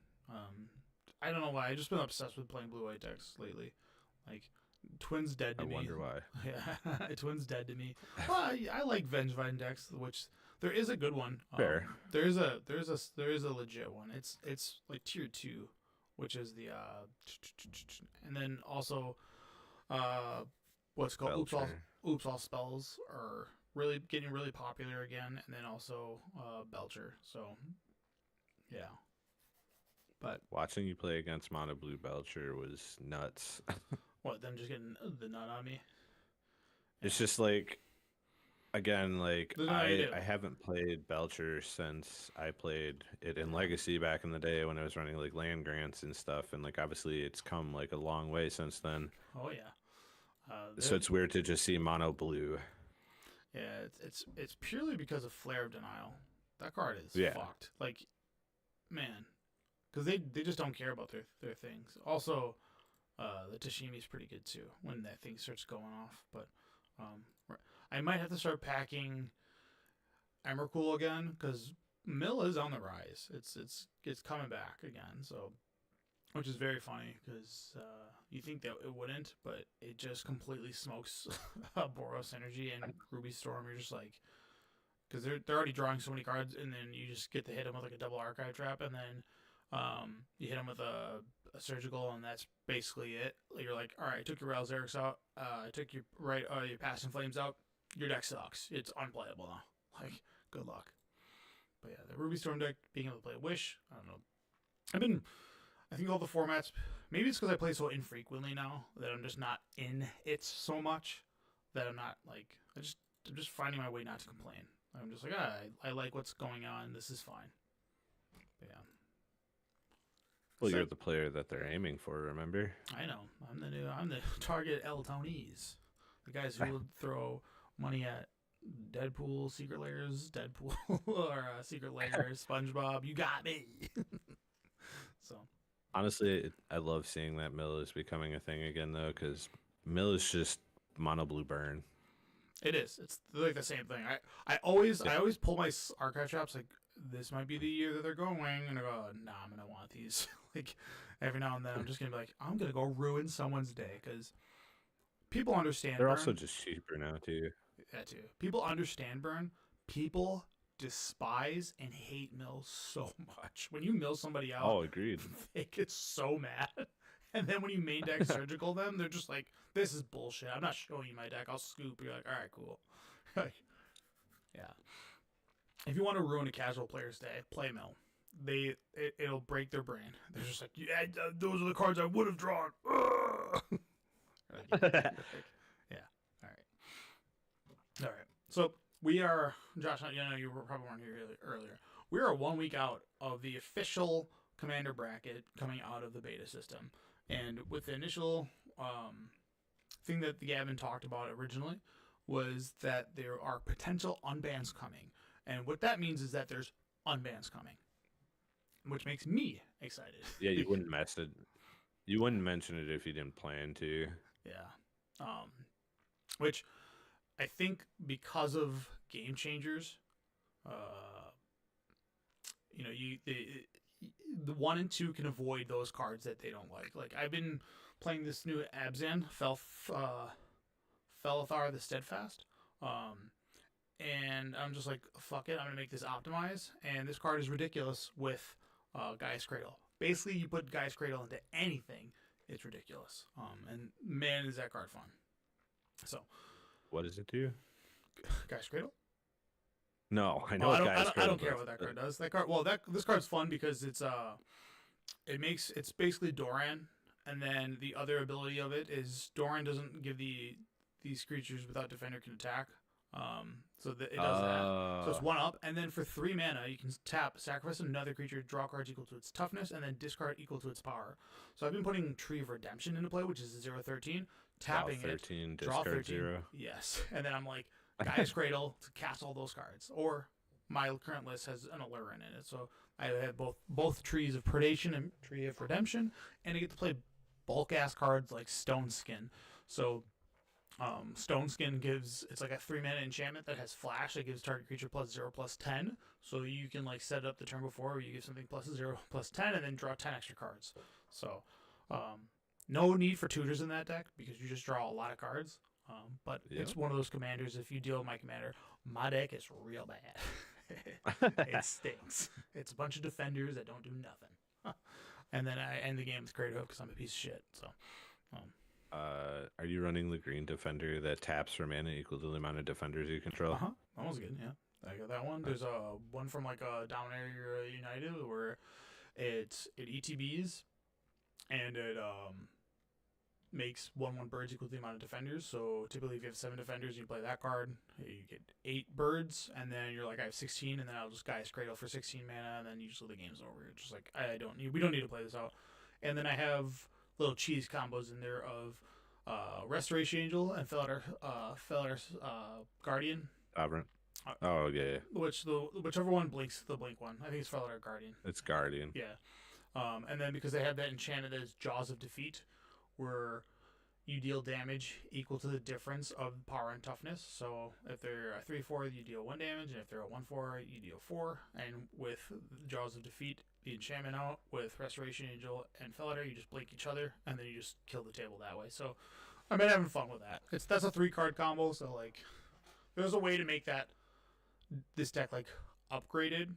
I don't know why. I've just been obsessed with playing blue white decks lately. Like Twin's dead to I me. wonder why. Yeah, Twin's dead to me. Well, I like Vengevine decks, which there is a good one. Fair. There is a legit one. It's like tier 2, which is the and then also what's called Belcher. Oops All Spells are really getting really popular again, and then also Belcher. So yeah. But Watching you play against Mono Blue Belcher was nuts. what, them just getting the nut on me? It's just like, again, like There's no idea. I haven't played Belcher since I played it in Legacy back in the day when I was running like land grants and stuff, and like obviously it's come like a long way since then. Oh yeah. So it's weird to just see Mono Blue. Yeah, it's purely because of Flare of Denial. That card is Yeah. fucked. Like, man, because they just don't care about their things. Also, the Tashimi's pretty good too when that thing starts going off. But I might have to start packing Emrakul again because Mill is on the rise. It's coming back again. So, which is very funny because you think that it wouldn't, but it just completely smokes Boros Energy and Ruby Storm. You're just like, because they're already drawing so many cards, and then you just get to hit them with like a double Archive Trap, and then you hit them with a Surgical, and that's basically it. You're like, all right, I took your Rail Xerix out, I took your Passing Flames out. Your deck sucks. It's unplayable now. Like, good luck. But yeah, the Ruby Storm deck, being able to play Wish, I don't know. I think all the formats, maybe it's because I play so infrequently now that I'm just not in it so much that I'm not like, I'm just finding my way not to complain. I'm just like, I like what's going on. This is fine. But yeah. Well, So- you're the player that they're aiming for, remember? I know. I'm the target El Tony's. The guys who will throw money at Deadpool, Secret Layers, Deadpool, or Secret Layers, SpongeBob. You got me. So. Honestly, I love seeing that Mill is becoming a thing again, though, because Mill is just Mono Blue Burn. It is. It's like the same thing. I always pull my Archive Traps like, this might be the year that they're going, and I go, nah, I'm gonna want these. Like every now and then, I'm just gonna be like, I'm gonna go ruin someone's day because people understand. They're Burn. also just cheaper now, too. That too. People understand Burn. People despise and hate Mill so much. When you mill somebody out, Oh, agreed. they get so mad. And then when you main deck Surgical them, they're just like, this is bullshit. I'm not showing you my deck. I'll scoop. You're like, all right, cool. Like, yeah. If you want to ruin a casual player's day, play Mill. It'll break their brain. They're just like, yeah, those are the cards I would have drawn. Like, yeah. All right. So we are, Josh, you know, you probably weren't here earlier. We are 1 week out of the official Commander bracket coming out of the beta system. And with the initial thing that Gavin talked about originally was that there are potential unbans coming. And what that means is that there's unbans coming, which makes me excited. Yeah, you wouldn't mess it. You wouldn't mention it if you didn't plan to. Yeah. Which I think because of Game Changers, you know, the 1 and 2 can avoid those cards that they don't like. Like I've been playing this new Abzan, Felithar the Steadfast. And I'm just like, fuck it, I'm gonna make this optimize. And this card is ridiculous with Gaia's Cradle. Basically, you put Gaia's Cradle into anything, it's ridiculous. And man, is that card fun. So, What does it do? Gaia's Cradle. No, I know. Oh, what I Gaia's don't Cradle care does, what that but- card does. That card. Well, this card's fun because it's it's basically Doran, and then the other ability of it is Doran doesn't give these creatures without defender can attack. So that it does that. So it's 1 up, and then for 3 mana, you can tap, sacrifice another creature, draw cards equal to its toughness, and then discard equal to its power. So I've been putting Tree of Redemption into play, which is 0/13, tapping Draw it, 13, draw discard 13. 0. Yes, and then I'm like, Gaia's Cradle to cast all those cards. Or my current list has an Allura in it, so I have both Trees of Predation and Tree of Redemption, and I get to play bulk ass cards like Stone Skin. So Stone Skin it's like a 3-mana enchantment that has flash that gives target creature +0/+10. So you can like set it up the turn before where you give something +0/+10 and then draw 10 extra cards. So no need for tutors in that deck because you just draw a lot of cards. But it's one of those commanders. If you deal with my commander, my deck is real bad. It stinks. It's a bunch of defenders that don't do nothing. And then I end the game with Kratos because I'm a piece of shit. So. Are you running the green defender that taps for mana equal to the amount of defenders you control? That was good. Yeah, I got that one. There's one from like Down Area United where it ETBs and it makes 1/1 birds equal to the amount of defenders. So typically, if you have 7 defenders, you play that card. You get 8 birds, and then you're like, I have 16, and then I'll just Gaia's Cradle for 16 mana, and then usually the game's over. It's just like we don't need to play this out. And then I have little cheese combos in there of Restoration Angel and Felidar Guardian. Aberrant. Oh yeah. Whichever one blinks the blink one. I think it's Felidar Guardian. It's Guardian. Yeah. And then because they have that enchanted as Jaws of Defeat, where you deal damage equal to the difference of power and toughness. So if they're a 3/4, you deal 1 damage, and if they're a 1/4, you deal 4. And with Jaws of Defeat, the enchantment out with Restoration Angel and Felidar, you just blink each other, and then you just kill the table that way. So I've been having fun with that. That's a 3-card combo, so like there's a way to make this deck like upgraded.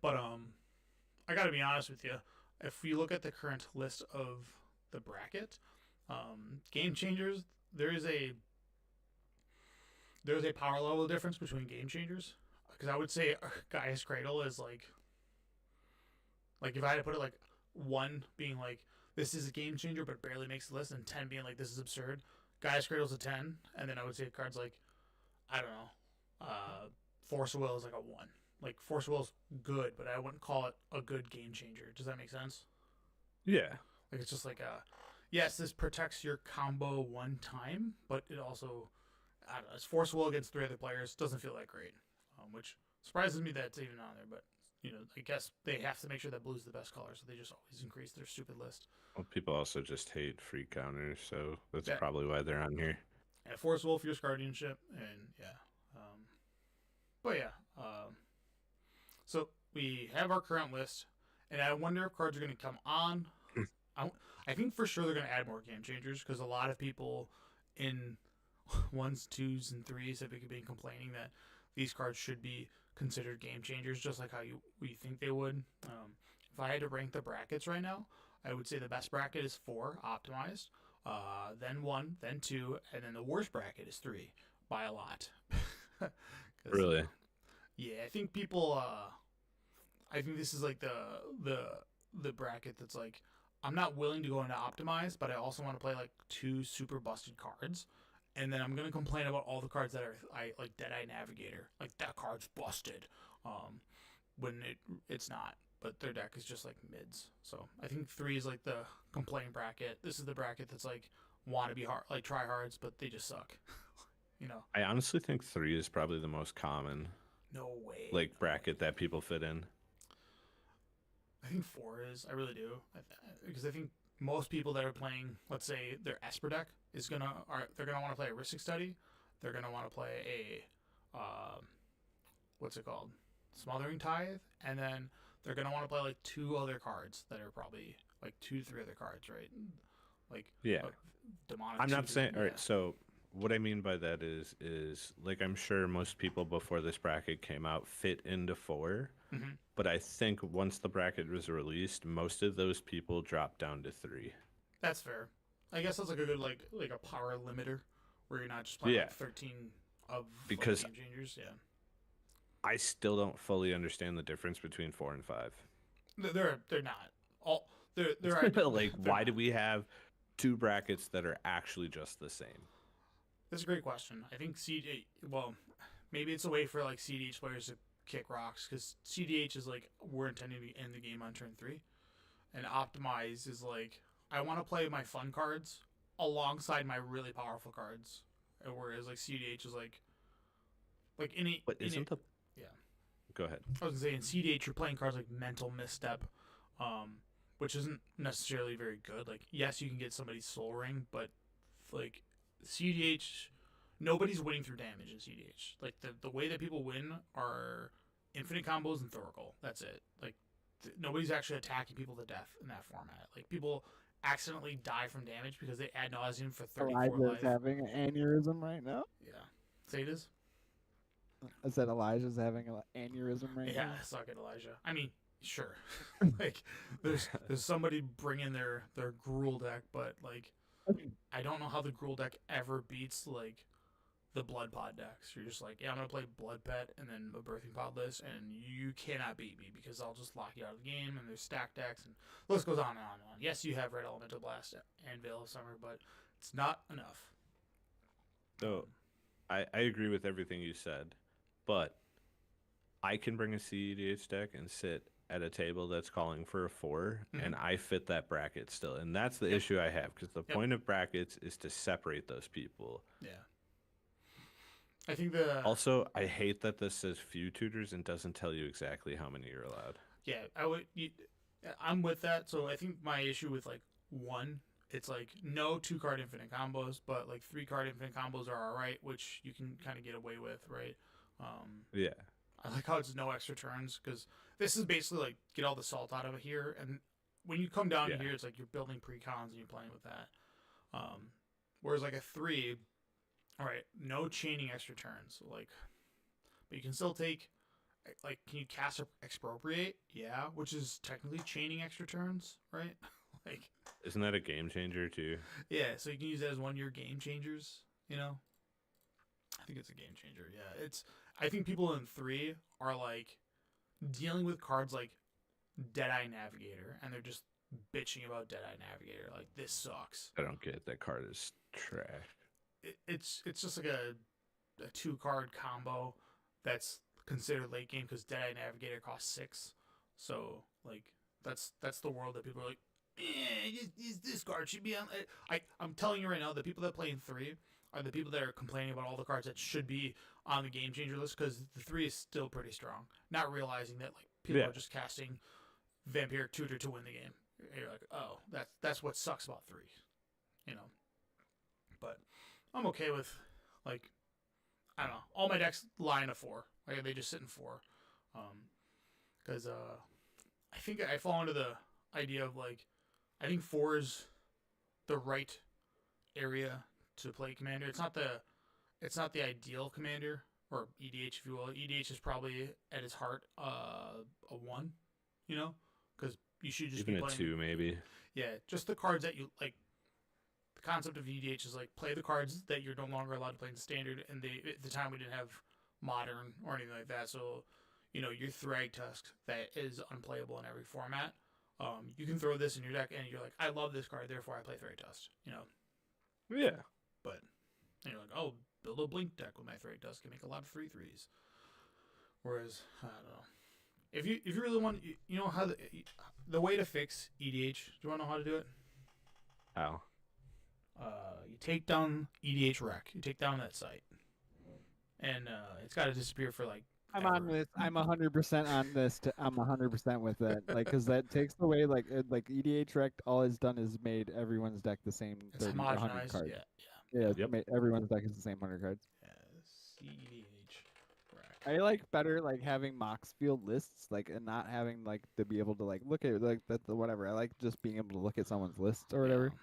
But I gotta be honest with you. If you look at the current list of the bracket, Game Changers, there is a power level difference between Game Changers. Because I would say Gaia's Cradle is like if I had to put it like 1 being like this is a game changer but barely makes the list, and 10 being like this is absurd. Gaia's Cradle's a 10, and then I would say cards like I don't know, Force of Will is like a 1. Like Force of Will's good, but I wouldn't call it a good game changer. Does that make sense? Yeah. Like it's just like yes, this protects your combo 1 time, but it also I don't know, it's Force of Will against 3 other players. Doesn't feel that great, which surprises me that it's even on there. But I guess they have to make sure that blue's the best color, so they just always increase their stupid list. Well, people also just hate free counters, so that's probably why they're on here. Yeah, Force Wolf, Fierce Guardianship, and yeah. But yeah, so we have our current list, and I wonder if cards are going to come on. I think for sure they're going to add more game changers because a lot of people in 1s, 2s, and 3s have been complaining that these cards should be considered game changers, just like how we think they would. If I had to rank the brackets right now, I would say the best bracket is 4 optimized, then 1, then 2, and then the worst bracket is 3 by a lot. Really? Yeah, I think people. I think this is like the bracket that's like I'm not willing to go into optimize, but I also want to play like 2 super busted cards. And then I'm gonna complain about all the cards that are like Deadeye Navigator, like that card's busted, when it's not. But their deck is just like mids. So I think 3 is like the complaint bracket. This is the bracket that's like want to be hard, like try hards, but they just suck. I honestly think 3 is probably the most common. No way. Like bracket that people fit in. I think 4 is. I really do. Because I think most people that are playing, let's say their Esper deck they're gonna want to play a Rhystic Study. They're gonna want to play a what's it called, Smothering Tithe, and then they're gonna want to play like 2 other cards that are probably like 2 to 3 other cards, right? Like demonic. I'm not saying. All right, so what I mean by that is like I'm sure most people before this bracket came out fit into 4. Mm-hmm. But I think once the bracket was released, most of those people dropped down to 3. That's fair. I guess that's like a good like a power limiter where you're not just playing like 13 of because game changers. Yeah. I still don't fully understand the difference between 4 and 5. They're not all they're like why do we have 2 brackets that are actually just the same? That's a great question. I think well, maybe it's a way for like CDH players to kick rocks because CDH is like we're intending to end the game on turn 3, and Optimize is like I want to play my fun cards alongside my really powerful cards, whereas like CDH is like any. But isn't the yeah? Go ahead. I was gonna say in CDH you're playing cards like Mental Misstep, which isn't necessarily very good. Like yes, you can get somebody's Soul Ring, but like CDH, nobody's winning through damage in CDH. Like the way that people win are infinite combos and Thoracle. That's it. Like nobody's actually attacking people to death in that format. Like people accidentally die from damage because they ad nauseum for 34 Elijah's life. having an aneurysm right now. Yeah. Say it is? I said Elijah's having an aneurysm right Yeah, now. suck it, Elijah. I mean, sure. Like there's somebody bringing their Gruul deck, but like I don't know how the Gruul deck ever beats like the Blood Pod decks. You're just like, yeah, I'm gonna play Blood Pet and then a Birthing Pod list, and you cannot beat me because I'll just lock you out of the game. And there's stack decks, and the list goes on and on and on. Yes, you have Red Elemental Blast and Veil of Summer, but it's not enough. So, I agree with everything you said, but I can bring a CEDH deck and sit at a table that's calling for a 4, and I fit that bracket still. And that's the issue I have, because the point of brackets is to separate those people. Yeah. I think the Also, I hate that this says few tutors and doesn't tell you exactly how many you're allowed. yeah, I'm with that. So I think my issue with like 1, it's like no 2-card infinite combos, but like 3-card infinite combos are all right, which you can kind of get away with, right? Yeah. I like how it's no extra turns, because this is basically like get all the salt out of it here, and when you come down here, it's like you're building precons and you're playing with that. Whereas like a 3, all right, no chaining extra turns, like, but you can still take, like, can you cast Expropriate? Yeah, which is technically chaining extra turns, right? Like, Isn't that a game changer too? yeah, so you can use that as one of your game changers, you know? I think it's a game changer, yeah. I think people in 3 are, like, dealing with cards like Deadeye Navigator, and they're just bitching about Deadeye Navigator. Like, this sucks. I don't get it. That card is trash. It's just like a 2-card combo that's considered late game because Deadeye Navigator costs 6. So, like, that's the world that people are like, this card should be on. I'm telling you right now, the people that play in 3 are the people that are complaining about all the cards that should be on the game changer list, because the 3 is still pretty strong, not realizing that like people are just casting Vampiric Tutor to win the game. You're like, oh, that's what sucks about 3, you know. But I'm okay with, like, I don't know, all my decks line of 4, like they just sit in 4, because I think I fall into the idea of like, I think 4 is the right area to play commander. It's not the ideal commander, or EDH if you will. EDH is probably at its heart a 1, you know, because you should just Even be a playing 2 maybe. Yeah, just the cards that you like. The concept of EDH is like play the cards that you're no longer allowed to play in standard, and at the time we didn't have modern or anything like that, so you know your Thragtusk that is unplayable in every format. You can throw this in your deck, and you're like, I love this card, therefore I play Thragtusk. You know. Yeah. But and you're like, oh, build a blink deck with my Thragtusk and make a lot of 3/3s. Whereas I don't know. If you really want, you know how the way to fix EDH. Do you want to know how to do it? How? You take down EDH Rec. You take down that site, and it's got to disappear for like. I'm on this. I'm 100% on this. I'm 100% with that. Like, because that takes away like EDH Rec. All it's done is made everyone's deck the same. It's 100 homogenized. cards. Yeah. Yeah. Everyone's deck is the same 100 cards. Yeah. EDH Rec. I like better like having Mox Field lists, like, and not having like to be able to like look at like whatever. I like just being able to look at someone's list or whatever. Yeah.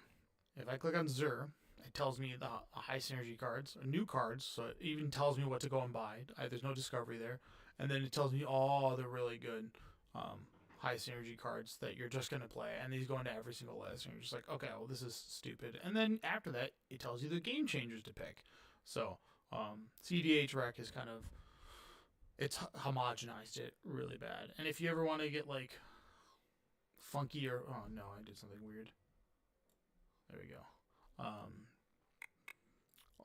If I click on Zur, it tells me the high synergy cards, or new cards, so it even tells me what to go and buy. There's no discovery there. And then it tells me all the really good high synergy cards that you're just going to play, and these go into every single list, and you're just like, okay, well, this is stupid. And then after that, it tells you the game changers to pick. So CDH Rec is kind of, it's homogenized it really bad. And if you ever want to get like funky or, oh no, I did something weird. There we go.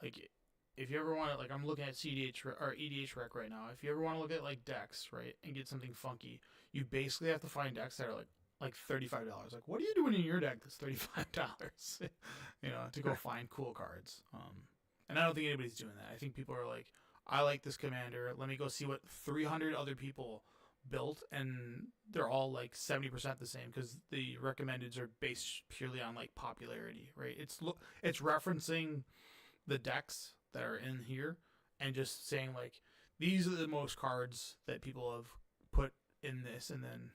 Like, if you ever want to, like, I'm looking at CDH or EDH Rec right now. If you ever want to look at like decks, right, and get something funky, you basically have to find decks that are like $35. Like, what are you doing in your deck that's $35? You know, to go find cool cards. And I don't think anybody's doing that. I think people are like, I like this commander. Let me go see what 300 other people built, and they're all like 70% the same because the recommendeds are based purely on like popularity, right? It's referencing the decks that are in here and just saying like these are the most cards that people have put in this, and then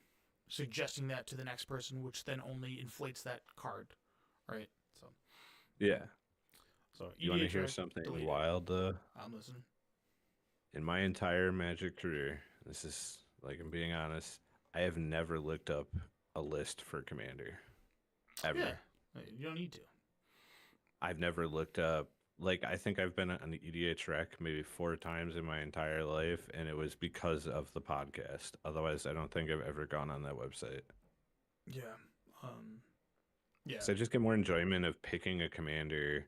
suggesting that to the next person, which then only inflates that card, right? So Yeah. so You want to EDH hear rec, something delete it. wild? I'm listening. In my entire Magic career, this is like I'm being honest, I have never looked up a list for Commander. Ever. Yeah, you don't need to. I've never looked up, like, I think I've been on the EDH rec maybe 4 times in my entire life, and it was because of the podcast. Otherwise, I don't think I've ever gone on that website. Yeah. Yeah. So I just get more enjoyment of picking a commander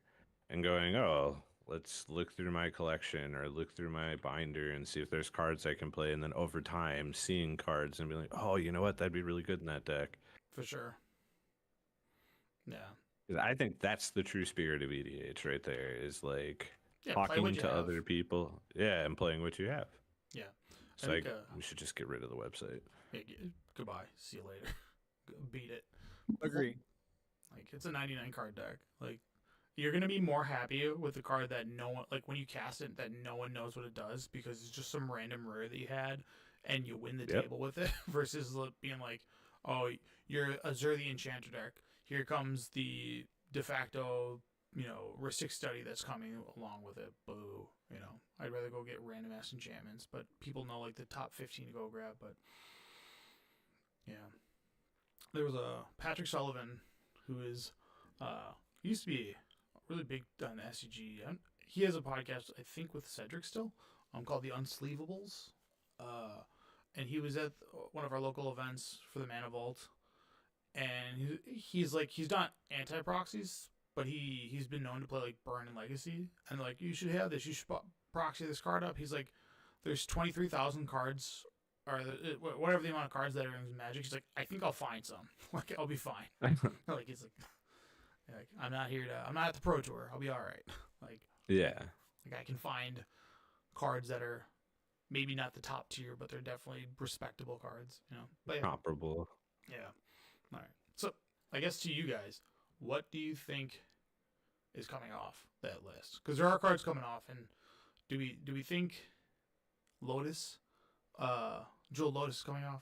and going, oh, let's look through my collection or look through my binder and see if there's cards I can play. And then over time, seeing cards and be like, oh, you know what? That'd be really good in that deck. For sure. Yeah. 'Cause I think that's the true spirit of EDH right there, is like Yeah. Play talking what you to have. other people. Yeah, and playing what you have. Yeah. So I like, think, we should just get rid of the website. Yeah, goodbye. See you later. Beat it. Agree. Like it's a 99 card deck. Like you're gonna be more happy with the card that no one, like when you cast it, that no one knows what it does because it's just some random rare that you had and you win the Yep. table with it versus being like, oh, you're a Zur the Enchanter deck. Here comes the de facto, Rhystic Study that's coming along with it. Boo. I'd rather go get random ass enchantments, but people know like the top 15 to go grab. But yeah, there was a Patrick Sullivan who is used to be really big on SCG. He has a podcast, I think, with Cedric still, called The Unsleevables. And he was at one of our local events for the Mana Vault, and he's not anti-proxies, but he's been known to play like Burn and Legacy, and like you should have this, you should proxy this card up. He's like, there's 23,000 cards, or whatever the amount of cards that are in Magic. He's like, I think I'll find some. Like I'll be fine. Like he's like, I'm not at the Pro Tour. I'll be all right. Yeah. Like I can find cards that are maybe not the top tier, but they're definitely respectable cards. But yeah. Comparable. Yeah. All right. So I guess to you guys, what do you think is coming off that list? Because there are cards coming off, and do we think Lotus, Jewel Lotus is coming off?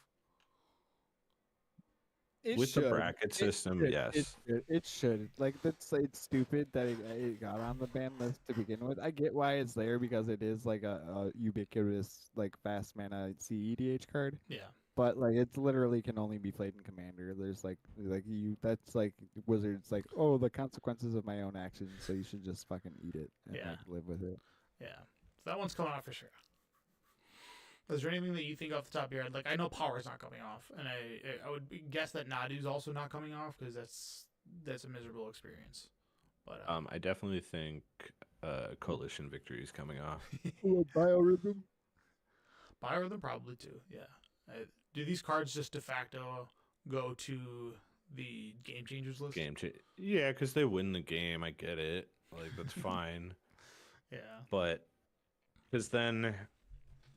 With the bracket system, yes. It should. Like it's stupid that it got on the ban list to begin with. I get why it's there because it is like a ubiquitous like fast mana CEDH card. Yeah. But like it's literally can only be played in Commander. There's like you that's like Wizards like, oh, the consequences of my own actions, so you should just fucking eat it and Yeah. like, live with it. Yeah. So that one's coming off for sure. Is there anything that you think off the top of your head? Like I know Power's not coming off, and I would guess that Nadu's also not coming off because that's a miserable experience. But I definitely think Coalition Victory is coming off. Biorhythm. Biorhythm probably too. Yeah. Do these cards just de facto go to the Game Changers list? Yeah, because they win the game. I get it. Like that's fine. Yeah. But because then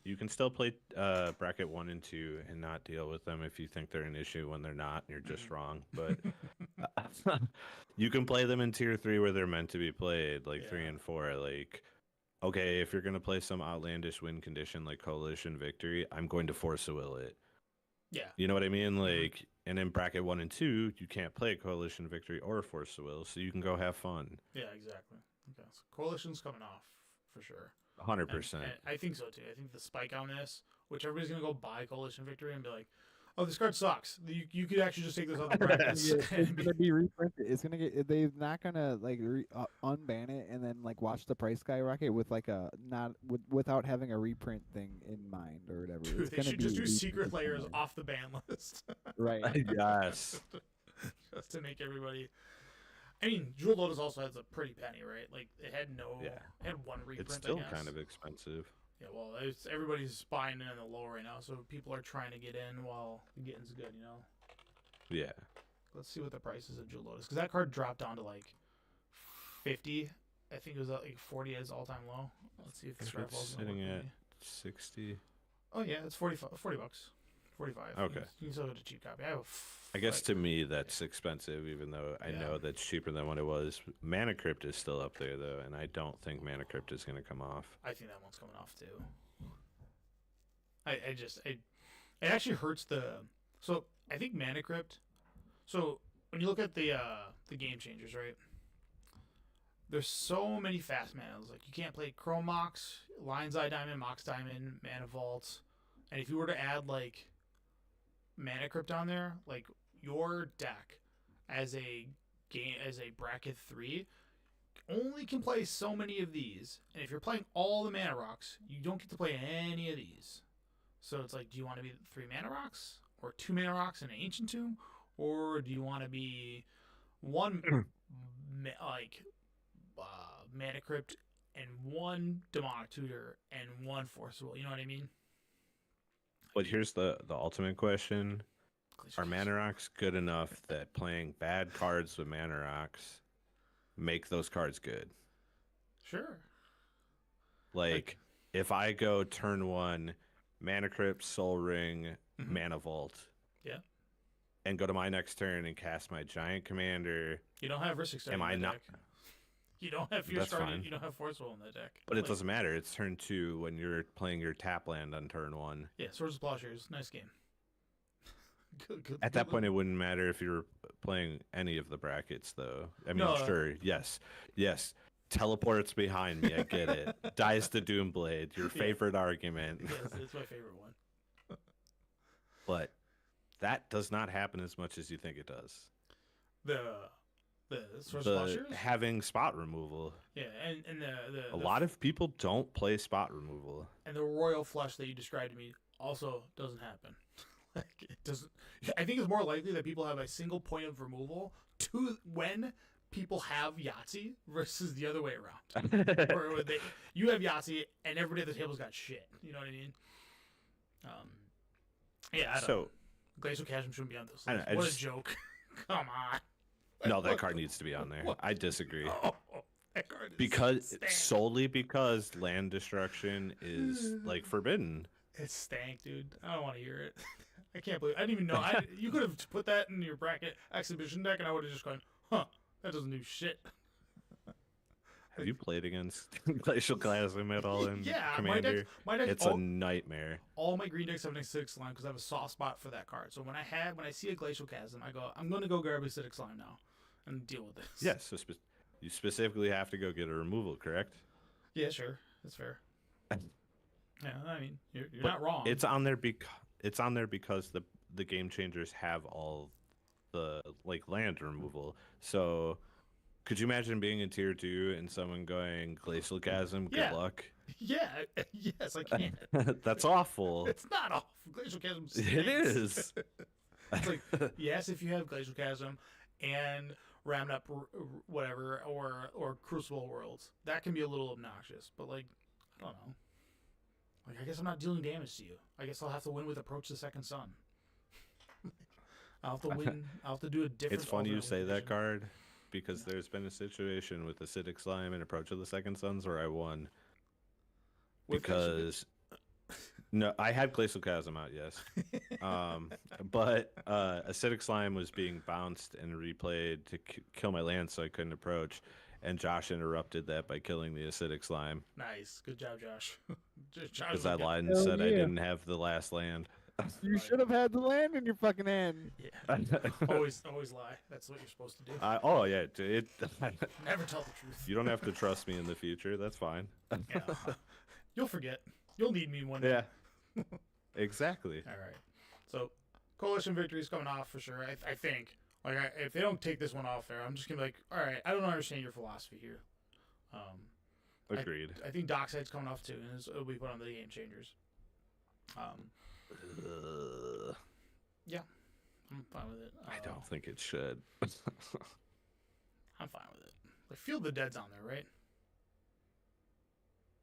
you can still play bracket 1 and 2 and not deal with them if you think they're an issue when they're not and you're just wrong. But you can play them in tier 3 where they're meant to be played, like 3 and 4. Like, okay, if you're going to play some outlandish win condition like Coalition Victory, I'm going to force a will it. Yeah. You know what I mean? Like, and in bracket 1 and 2, you can't play Coalition Victory or Force the Will, so you can go have fun. Yeah, exactly. Okay, so Coalition's coming off for sure. 100%. And I think so too. I think the spike on this, which everybody's gonna go buy Coalition Victory and be like, "Oh, this card sucks. You could actually just take this out of the brackets." It's gonna be reprinted. It's gonna get. They're not gonna like unban it and then like watch the price skyrocket with like a without having a reprint thing in mind or whatever. Dude, they should just do secret layers off the ban list. Right. Yes. Just to make everybody. I mean, Jewel Lotus also has a pretty penny, right? Like it had it had one reprint. It's still I guess. kind of expensive. Yeah, well, everybody's buying in the low right now, so people are trying to get in while the getting's good, Yeah. Let's see what the price is of Jewel Lotus, because that card dropped down to like 50. I think it was at like 40 as all-time low. Let's see if this If it's sitting at 60. Oh yeah, it's 40 bucks. $40. $45. Okay. You can still get a cheap copy. I have I guess to me that's expensive, even though I know that's cheaper than what it was. Mana Crypt is still up there though, and I don't think Mana Crypt is going to come off. I think that one's coming off too. It actually hurts the. So I think Mana Crypt. So when you look at the game changers, right? There's so many fast manas. Like you can't play Chrome Mox, Lion's Eye Diamond, Mox Diamond, Mana Vault, and if you were to add like Mana Crypt on there, like your deck as a bracket 3 only can play so many of these, and if you're playing all the Mana Rocks, you don't get to play any of these. So it's like, do you want to be 3 Mana Rocks or 2 Mana Rocks and an Ancient Tomb, or do you want to be 1 Mana Crypt and 1 Demonic Tutor and 1 Force Will? You know what I mean? But here's the ultimate question: are Mana Rocks good enough that playing bad cards with Mana Rocks make those cards good? Sure. Like if I go turn 1, Mana Crypt, Soul Ring, Mana Vault, Yeah. and go to my next turn and cast my Giant Commander. You don't have Risk Extender Am I in the not? deck. You don't have Fierce That's Guardian. fine. You don't have Force Will in the deck. But it Like, doesn't matter. It's turn 2 when you're playing your tap land on turn 1. Yeah, Swords of Plowshares. Nice game. Good, At that point, it wouldn't matter if you were playing any of the brackets, though. I mean, No, sure, yes. Teleports behind me. I get it. Dies to Doomblade. Your favorite argument. Yes, it's my favorite one. But that does not happen as much as you think it does. The Swords of Plowshares? Having spot removal. Yeah, and A lot of people don't play spot removal. and the Royal Flush that you described to me also doesn't happen. Like it doesn't. I think it's more likely that people have a single point of removal to when people have Yahtzee versus the other way around. Where you have Yahtzee and everybody at the table's got shit. You know what I mean? Yeah. I don't know. Glacial Chasm shouldn't be on this I list. don't know, What a joke! Come on. No, that card needs to be on there. I disagree. Oh, that card is stank. Solely because land destruction is like forbidden. It's stank, dude. I don't want to hear it. I can't believe I didn't even know. You could have put that in your bracket exhibition deck, and I would have just gone, "Huh, that doesn't do shit." Have you played against Glacial Chasm at all in Yeah, Commander? my deck. It's a nightmare. All my green decks have an acidic slime because I have a soft spot for that card. So when I see a Glacial Chasm, I go, I'm going to go grab acidic slime now and deal with this. Yes, so you specifically have to go get a removal, correct? Yeah, sure, that's fair. Yeah, I mean, you're But not wrong. It's on there because the game changers have all the like land removal. So could you imagine being in tier 2 and someone going Glacial Chasm, good Yeah. luck? Yeah, yes, I can. That's awful. It's not off. Glacial Chasm It stinks. is. It's like, yes, if you have Glacial Chasm and Rammed Up whatever or Crucible Worlds, that can be a little obnoxious. But like, I don't know. Like, I guess I'm not dealing damage to you. I guess I'll have to win with Approach the Second Sun. I'll have to win. I'll have to do a different. It's funny you alternate say that vision. card because there's been a situation with Acidic Slime and Approach of the Second Suns where I won. With Because no, I had Glacial Chasm out, yes. But Acidic Slime was being bounced and replayed to kill my land, so I couldn't approach. And Josh interrupted that by killing the Acidic Slime Nice, good job, Josh. Josh because I was lied and Hell said I yeah. didn't have the last land. You should have had the land in your fucking hand. Yeah, always lie. That's what you're supposed to do. Oh yeah, it. Never tell the truth. You don't have to trust me in the future. That's fine. Yeah, you'll forget. You'll need me one day. Yeah, exactly. All right. So, coalition victory is coming off for sure. I think. Like, if they don't take this one off there, I'm just gonna be like, all right, I don't understand your philosophy here. Agreed. I think Dockside's coming off too, and it'll be put on the game changers. Yeah, I'm fine with it. I don't think it should. I'm fine with it. Like, Field of the Dead's on there, right?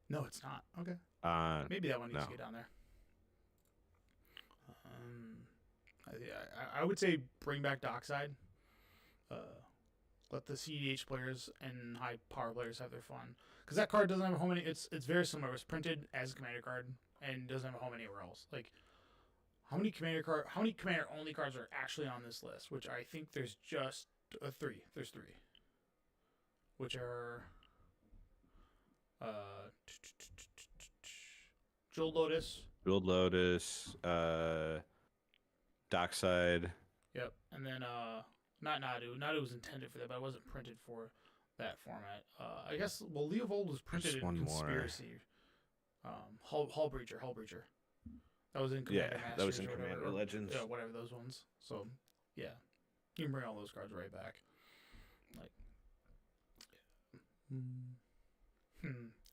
No, it's not. Okay. Maybe Maybe that one needs to no. get on there. I would say bring back Dockside. Let the CDH players and high power players have their fun. Because that card doesn't have a home it's very similar. It was printed as a commander card and doesn't have a home anywhere else. Like, How many commander only cards are actually on this list? Which I think there's just three. There's three, which are Jewel Lotus. Jeweled Lotus, Dockside. Yep, and then not Nadu. Nadu was intended for that, but it wasn't printed for that format. I guess Leovold was printed Just in one more. Conspiracy. Hull Breacher. That was in Commander Masters. That was in or whatever, Commander or- Legends. Yeah, whatever those ones. So, yeah, you can bring all those cards right back. Like,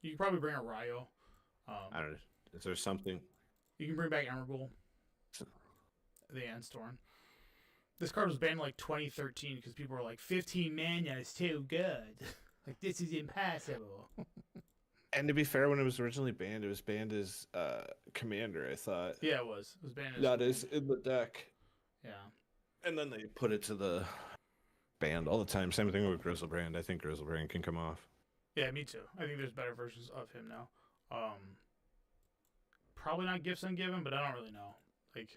you can probably bring a Ryo. I don't know. Is there something? You can bring back Emrakul. The Anstorm. This card was banned in like 2013 because people were like, 15 mana is too good. Like, this is impossible. And to be fair, when it was originally banned, it was banned as Commander, I thought. Yeah, it was. It was banned as Not as in the deck. Yeah. And then they put it to the band all the time. Same thing with Grizzlebrand. I think Grizzlebrand can come off. Yeah, me too. I think there's better versions of him now. Probably not Gifts Ungiven, but I don't really know. Like,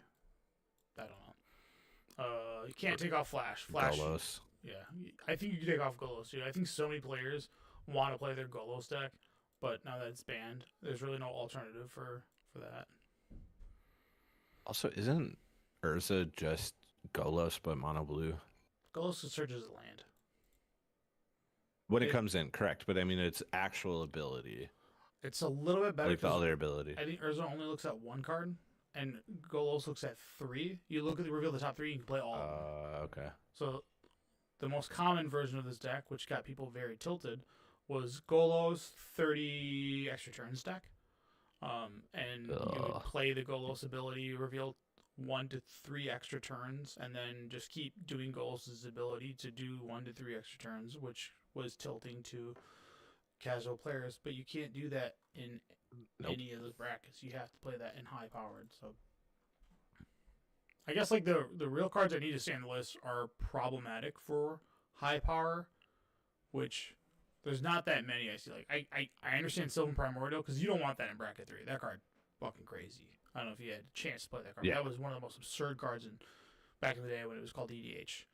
I don't know. You can't take off Flash. Golos. Yeah, I think you can take off Golos, dude. I think so many players want to play their Golos deck, but now that it's banned, there's really no alternative for that. Also, isn't Urza just Golos but mono blue? Golos searches the land. When it comes in, correct. But I mean, its actual ability. It's a little bit better. Like the 'cause other ability. I think Urza only looks at one card, and Golos looks at three. You look at the reveal the top three, you can play all of them. Okay. So, the most common version of this deck, which got people very tilted, was Golos 30 extra turns deck. And you would play the Golos ability, reveal 1 to 3 extra turns, and then just keep doing Golos' ability to do 1 to 3 extra turns, which was tilting to casual players. But you can't do that in any of the brackets. You have to play that in high powered. So I guess like the real cards that need to stay on the list are problematic for high power, which there's not that many I see. Like I understand Sylvan Primordial because you don't want that in bracket 3. That card fucking crazy. I don't know if you had a chance to play that card. Yeah. That was one of the most absurd cards back in the day when it was called EDH.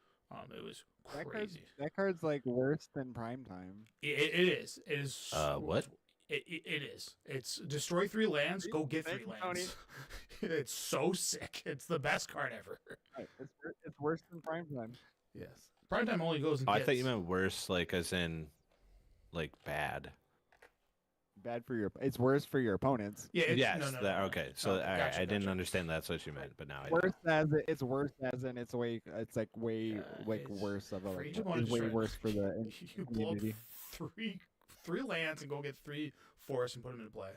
It was crazy. That card's like worse than Primetime. It is. It is. What? It is. It's destroy 3 lands, go get 3 lands. It's so sick. It's the best card ever. Right, it's worse than Primetime. Yes. Primetime only goes in Oh, I gets. thought you meant worse, like as in, like bad. Bad for your. It's worse for your opponents. Yeah. It's, Yes. no. Okay. So Okay, gotcha, I didn't gotcha. understand that's what you meant, but now I Worse as it's worse as in it's way. It's like way it's worse of a. for Like, each opponent it's way destroy- worse for the You blow up community. three lands and go get 3 forests and put them into play.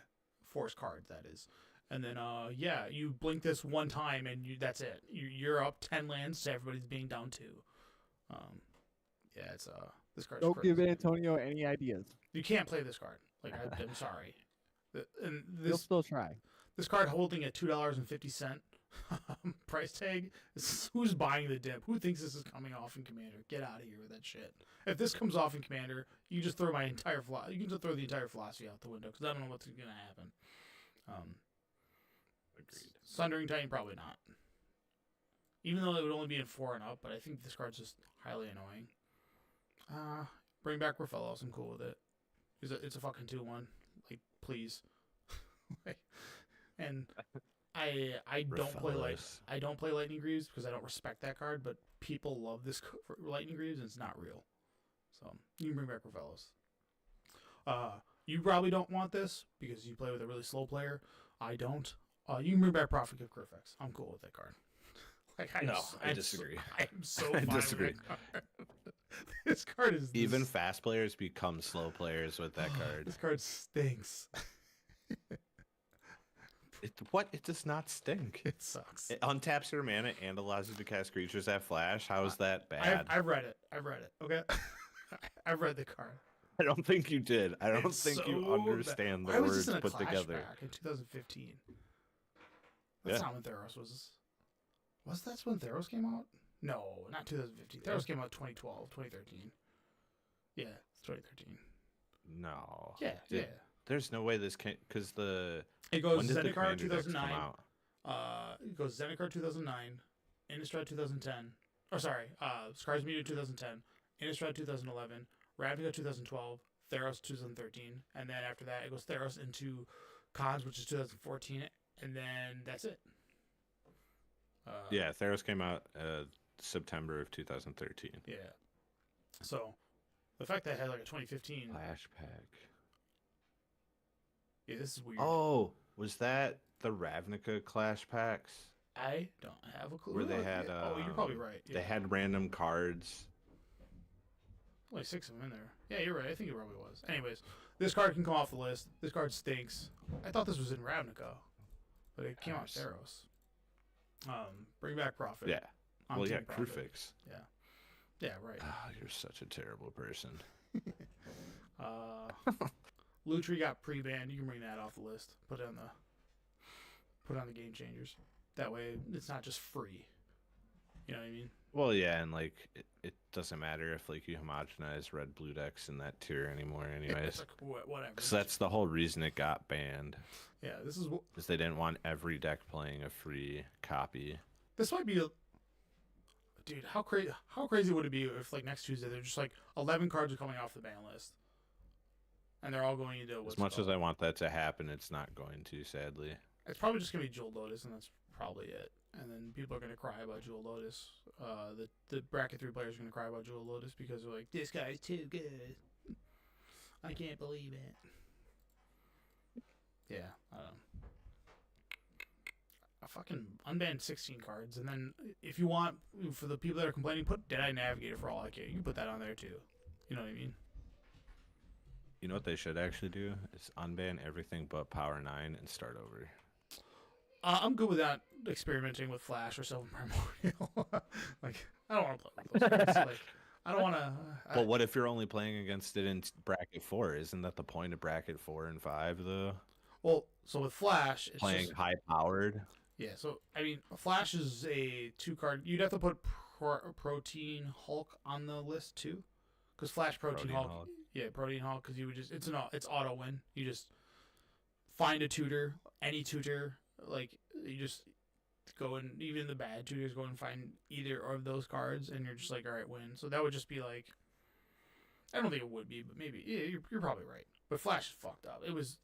Forest cards, that is. And then, you blink this one time and that's it. You're up 10 lands to everybody's being down 2. It's this card's Don't crazy. give Antonio any ideas. You can't play this card. Like I'm sorry. And He'll this still try. this card holding a $2.50 price tag. Who's buying the dip? Who thinks this is coming off in Commander? Get out of here with that shit. If this comes off in Commander, you just throw my entire you can just throw the entire philosophy out the window because I don't know what's gonna happen. Agreed. Sundering Titan probably not. Even though it would only be in 4 and up, but I think this card's just highly annoying. Bring back Raphaelos. I'm cool with it. It's a fucking 2/1. Like, please. And I don't play Raphaelos. I don't play Lightning Greaves because I don't respect that card, but people love this for Lightning Greaves and it's not real. So you can bring back Raphaelos. You probably don't want this because you play with a really slow player. I don't. You can bring back Prophet Gift Griffex. I'm cool with that card. Like I disagree. I'm so I fine with disagree. that card. This card is Even fast players become slow players with that card. This card stinks. It does not stink. It sucks. It untaps your mana and allows you to cast creatures that flash. How is that bad? I've read it. Okay. I've read the card. I don't think you did. I don't It's think you so understand bad. the Why was words this in a put Clash together. pack in 2015? That's Yeah. not when Theros was. Was that when Theros came out? No, not 2015. Theros came out 2012, 2013. Yeah, it's 2013. No. Yeah, Did- yeah. There's no way this can because the It goes when did the Zendikar Commander decks come 2009. out? It goes Zendikar 2009, Innistrad 2010. Or sorry, Scars Meteor 2010, Innistrad 2011, Ravnica 2012, Theros 2013, and then after that it goes Theros into Cons, which is 2014, and then that's it. Yeah, Theros came out September of 2013. Yeah. So the fact that it had like a 2015. Flash pack. Yeah, this is weird. Oh, was that the Ravnica Clash packs? I don't have a clue. Where they had, oh, you're probably right. Yeah. They had random cards. Only 6 of them in there. Yeah, you're right. I think it probably was. Anyways, this card can come off the list. This card stinks. I thought this was in Ravnica, but it came out Theros. Bring back Profit. Yeah. I'm Well, Team yeah, Profit. Crufix. Yeah, right. Ah, you're such a terrible person. Lutri got pre-banned. You can bring that off the list. Put it on the game changers. That way, it's not just free. You know what I mean? Well, yeah, and like it doesn't matter if like you homogenize red blue decks in that tier anymore, It's anyways. like, whatever. Because that's the whole reason it got banned. Yeah, this is what. Is they didn't want every deck playing a free copy. This might be a. Dude, how crazy would it be if like next Tuesday they're just like 11 cards are coming off the ban list, and they're all going into As much as I want that to happen, it's not going to, sadly. It's probably just gonna be Jewel Lotus, and that's probably it. And then people are gonna cry about Jewel Lotus. The bracket 3 players are gonna cry about Jewel Lotus because they're like, this guy's too good. I can't believe it. Yeah, I don't know. I fucking unbanned 16 cards, and then if you want, for the people that are complaining, put Deadeye Navigator for all I care. You can put that on there too. You know what I mean? You know what they should actually do is unban everything but Power 9 and start over. I'm good with that. Experimenting with Flash or Sylvan Primordial. Like, I don't want to play with those cards. Like, I don't want to. But what if you're only playing against it in bracket 4? Isn't that the point of bracket 4 and 5 though? Well, so with Flash, it's Playing just, high powered. yeah. So I mean, Flash is a 2-card. You'd have to put Protein Hulk on the list too, because Flash Protein Hulk. Yeah, Protein Hulk, because you would just it's auto win. You just find a tutor, any tutor. Like, you just go and even the bad tutors go and find either of those cards, and you're just like, all right, win. So that would just be like, I don't think it would be, but maybe. Yeah, you're probably right. But Flash is fucked up. It was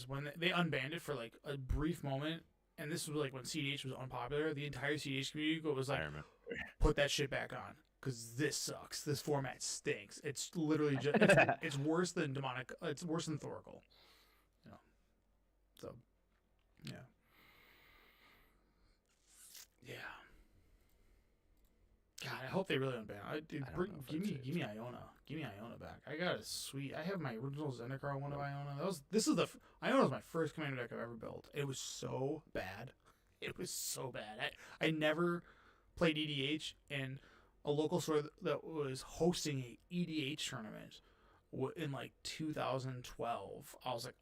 when they unbanned it for like a brief moment, and this was like when CDH was unpopular. The entire CDH community was like, put that shit back on, because this sucks. This format stinks. It's literally just it's worse than demonic. It's worse than Thoracle. You know. So, yeah. Yeah. God, I hope they really unban. Give me Iona. Give me Iona back. I got a sweet. I have my original Zendikar one of Iona. Iona was my first commander deck I've ever built. It was so bad. It was so bad. I never played EDH, and a local store that was hosting a EDH tournament in like 2012. I was like,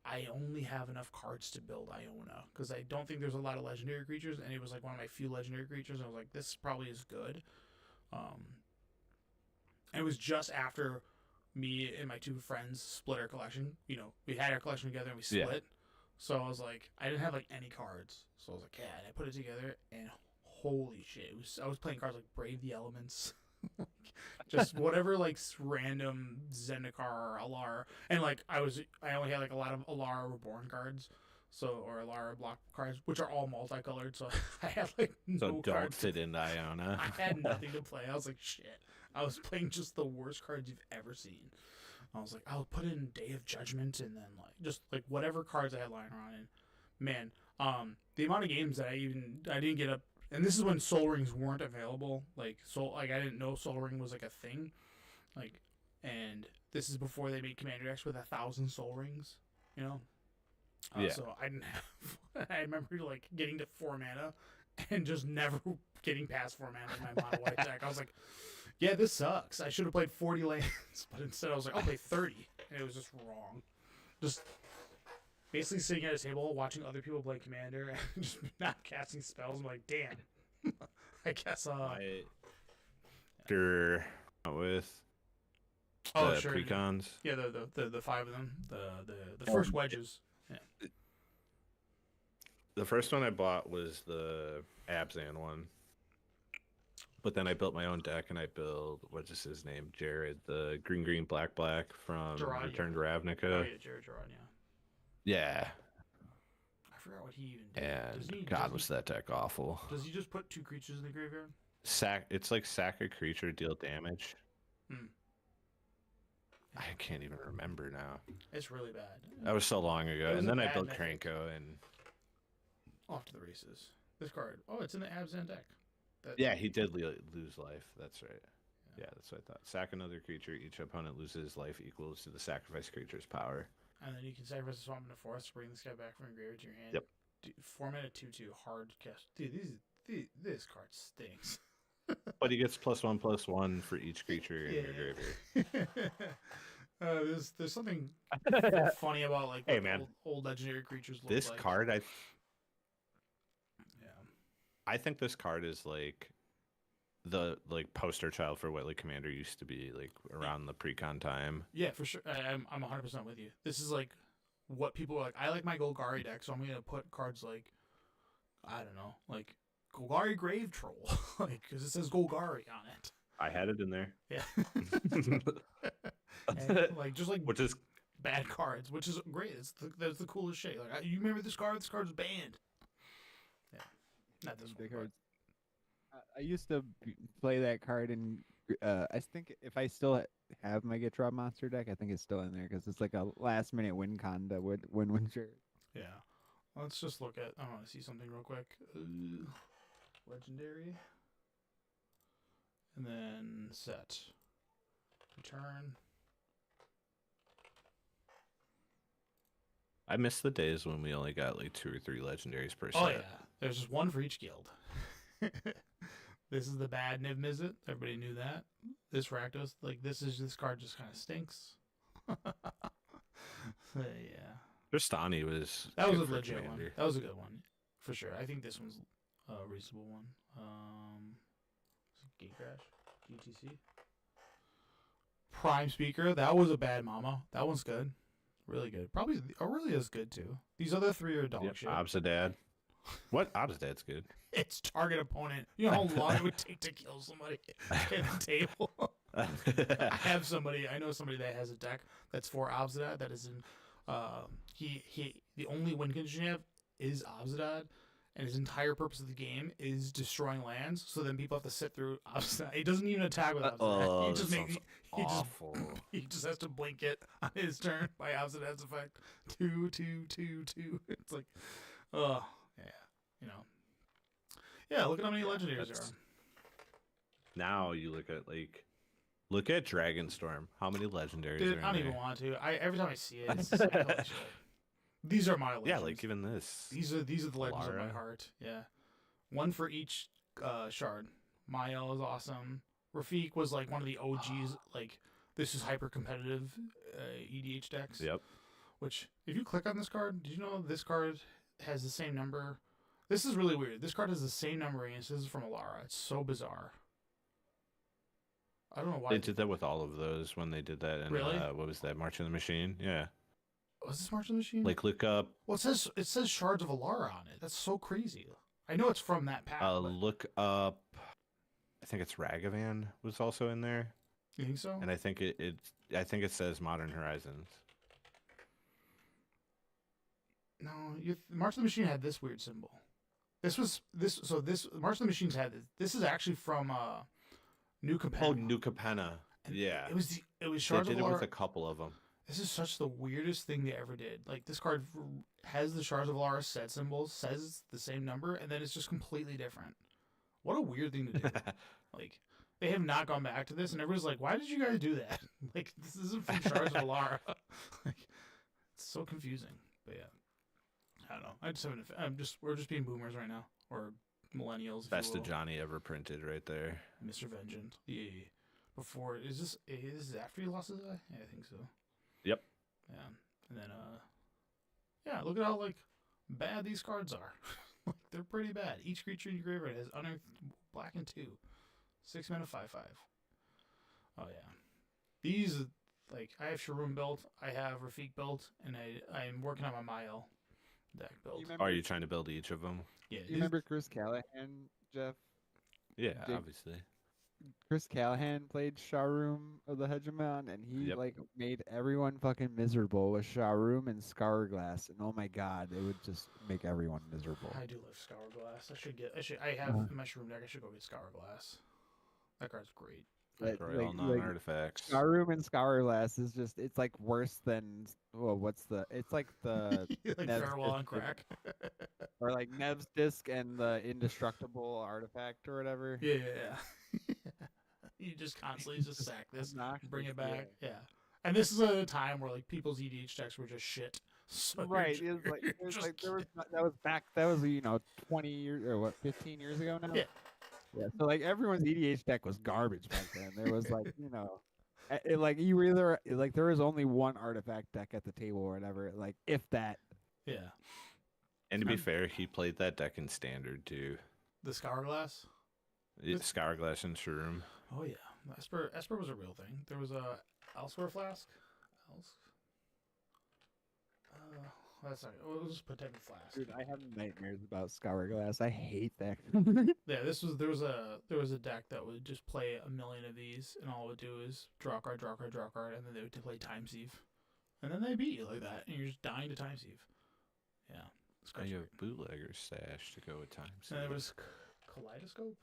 I only have enough cards to build Iona, because I don't think there's a lot of legendary creatures, and it was like one of my few legendary creatures. I was like, this probably is good. And it was just after me and my 2 friends split our collection. You know, we had our collection together and we split. Yeah. So I was like, I didn't have like any cards. So I was like, yeah, and I put it together, and holy shit, I was playing cards like Brave the Elements. Just whatever, like random Zendikar or Alara, and like I only had like a lot of Alara Reborn cards, or Alara block cards, which are all multicolored. So I had like no don't cards. fit into Iona. I had nothing to play. I was like, shit. I was playing just the worst cards you've ever seen. I was like, I'll put in Day of Judgment, and then like just like whatever cards I had lying around. And man, the amount of games that I didn't get up. And this is when Soul Rings weren't available. I didn't know Soul Ring was like a thing. Like, and this is before they made Commander decks with 1,000 Soul Rings. You know. Yeah. So I didn't have. I remember like getting to 4 mana, and just never getting past 4 mana in my mono white deck. I was like, yeah, this sucks. I should have played 40 lands, but instead I was like, I'll play 30, and it was just wrong. Just. Basically sitting at a table watching other people play Commander and just not casting spells. I'm like, damn. I guess After with sure, precons. Yeah, the 5 of them. The first wedges. Yeah. The first one I bought was the Abzan one. But then I built my own deck, and I built, what is his name? Jared, the green, black from Gerard, Return to Oh Ravnica. yeah, Jared Gerard, yeah. Yeah. I forgot what he even did. And God, was that deck awful. Does he just put 2 creatures in the graveyard? It's like sack a creature, deal damage. Hmm. I can't even remember now. It's really bad. That was so long ago. It was And a then I bad built mythic. Kranko, and Off to the races. This card. Oh, it's in the Abzan deck. yeah, he did lose life. That's right. Yeah, that's what I thought. Sack another creature. Each opponent loses life equals to the sacrifice creature's power. And then you can sacrifice a swamp into forest to bring this guy back from your graveyard to your hand. Yep. Dude, 4-mana 2/2 hard cast. Dude, this card stinks. But he gets +1/+1 for each creature in your graveyard. There's something funny about like Hey, what man. old legendary creatures look This like. card, Yeah. I think this card is like the poster child for what like Commander used to be like around the pre-con time. Yeah, for sure. I'm 100% with you. This is like what people are like. I like my Golgari deck, so I'm gonna put cards like, I don't know, like Golgari Grave Troll, like because it says Golgari on it. I had it in there. Yeah. And, like just like Which is bad cards, which is great. That's the coolest shit. Like you remember this card? This card's banned. Yeah, not this Big one. cards. I used to play that card, and I think if I still have my Get Drop Monster deck, I think it's still in there because it's like a last minute win con that would win shirt. Yeah. Let's just look at. I want to see something real quick. Legendary. And then set. Return. I miss the days when we only got like 2 or 3 legendaries per set. Oh yeah. There's just one for each guild. This is the bad Niv Mizzet. Everybody knew that. This Rakdos, like this card just kind of stinks. Yeah. Tristani was That was good a for legit one. Commander. That was a good one, for sure. I think this one's a reasonable one. Gate Crash, GTC. Prime Speaker. That was a bad mama. That one's good, really good. Probably Aurelia is good too. These other 3 are dog Yep, shit. Obsidad. What? Obsidad's good. It's target opponent. You know how long it would take to kill somebody at the table. I know somebody that has a deck that's for Obsidad that is in. The only win condition you have is Obsidad, and his entire purpose of the game is destroying lands. So then people have to sit through Obsidad. He doesn't even attack with Obsidad. Oh, he just that makes sounds he just awful. he just has to blink it on his turn by Obsidad's effect. 2, 2, 2, 2. It's like, oh yeah, you know. Yeah, look at how many legendaries there That's- are. Now you look at Dragonstorm. How many legendaries Dude, are in I don't there? even want to. Every time I see it, it's just like, holy shit. These are my legends. Yeah, like even this. These are the legends of my Lara. heart. Yeah, one for each shard. Mael is awesome. Rafiq was like one of the OGs. Like this is hyper competitive EDH decks. Yep. Which if you click on this card, did you know this card has the same number? This is really weird. This card has the same numbering as this is from Alara. It's so bizarre. I don't know why. They did that with all of those when they did that in Really? what was that? March of the Machine? Yeah. Was this March of the Machine? Like look up Well, it says Shards of Alara on it. That's so crazy. I know it's from that pack. But look up I think it's Ragavan was also in there. you think so? And I think I think it says Modern Horizons. No, March of the Machine had this weird symbol. This March of the Machines had this. This is actually from New Capenna. Oh, New Capenna. And Yeah. It was They Shards of did it with Alara. a couple of them. This is such the weirdest thing they ever did. Like this card has the Shards of Alara set symbols, says the same number, and then it's just completely different. What a weird thing to do. Like they have not gone back to this, and everyone's like, "Why did you guys do that? Like this isn't from Shards of Alara." Like it's so confusing. But yeah, I don't know. I just haven't. We're just being boomers right now, or millennials. If Best you of will. Johnny ever printed right there. Mr. Vengeance. Yeah. Before is this after he lost his eye? Yeah, I think so. Yep. Yeah, and then yeah, look at how like bad these cards are. Like they're pretty bad. Each creature in your graveyard has unearthed black and 2, 6 mana 5/5. Oh yeah, these like I have Sharoon built, I have Rafiq built, and I'm working on my Mael. deck build. Are you trying to build each of them? Yeah, You remember Chris Callahan, Jeff? Yeah, Jake- obviously. Chris Callahan played Sharum of the Hegemon, and he Yep. like made everyone fucking miserable with Sharum and Scourglass, and oh my god, it would just make everyone miserable. I do love Scourglass. I have in my shroom deck. I should go get Scourglass. That card's great. Destroy all non-artifacts. Sharum and Scourglass is just, it's like worse than, well, it's like the Like Nev's Farewell on Disc crack. or like Nev's Disc and the indestructible artifact or whatever. Yeah. You just constantly just sack this, Obnoxious, bring it yeah. back. Yeah. And this is a time where like people's EDH decks were just shit. So Right, you're it was like, you're it was just like that was back, that was 20 years or what, 15 years ago now. Yeah. Yeah, so like everyone's EDH deck was garbage back then. There was like like you were either like there was only one artifact deck at the table or whatever, like if that. Yeah. And to be fair, he played that deck in standard too. The Scourglass? Scourglass and Shroom. Oh yeah. Esper was a real thing. There was a Elsewhere Flask. That's not it was Protected Flask. Dude, I have nightmares about Scourglass. I hate that. Yeah, there was a deck that would just play a million of these, and all it would do is draw a card, and then they would play Time Sieve, and then they beat you like that, and you're just dying to Time Sieve. Yeah, this I card's have great. bootlegger stash to go with time. And there was Kaleidoscope.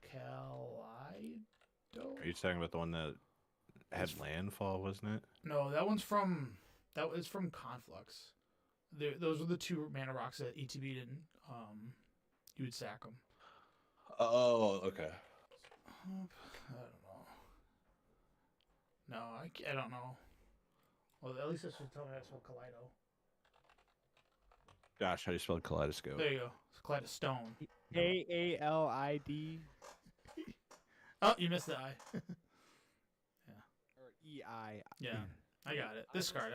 Kaleido. Are you talking about the one that had landfall, wasn't it? No, that was from Conflux. Those were the two mana rocks that ETB didn't. You would sack them. Oh, okay. I don't know. No, I don't know. Well, at least this would tell me that's what Kaleido. Josh, how do you spell kaleidoscope? There you go. It's Kaleidostone. KALID Oh, you missed the I. or EI. Yeah, I got it. This card,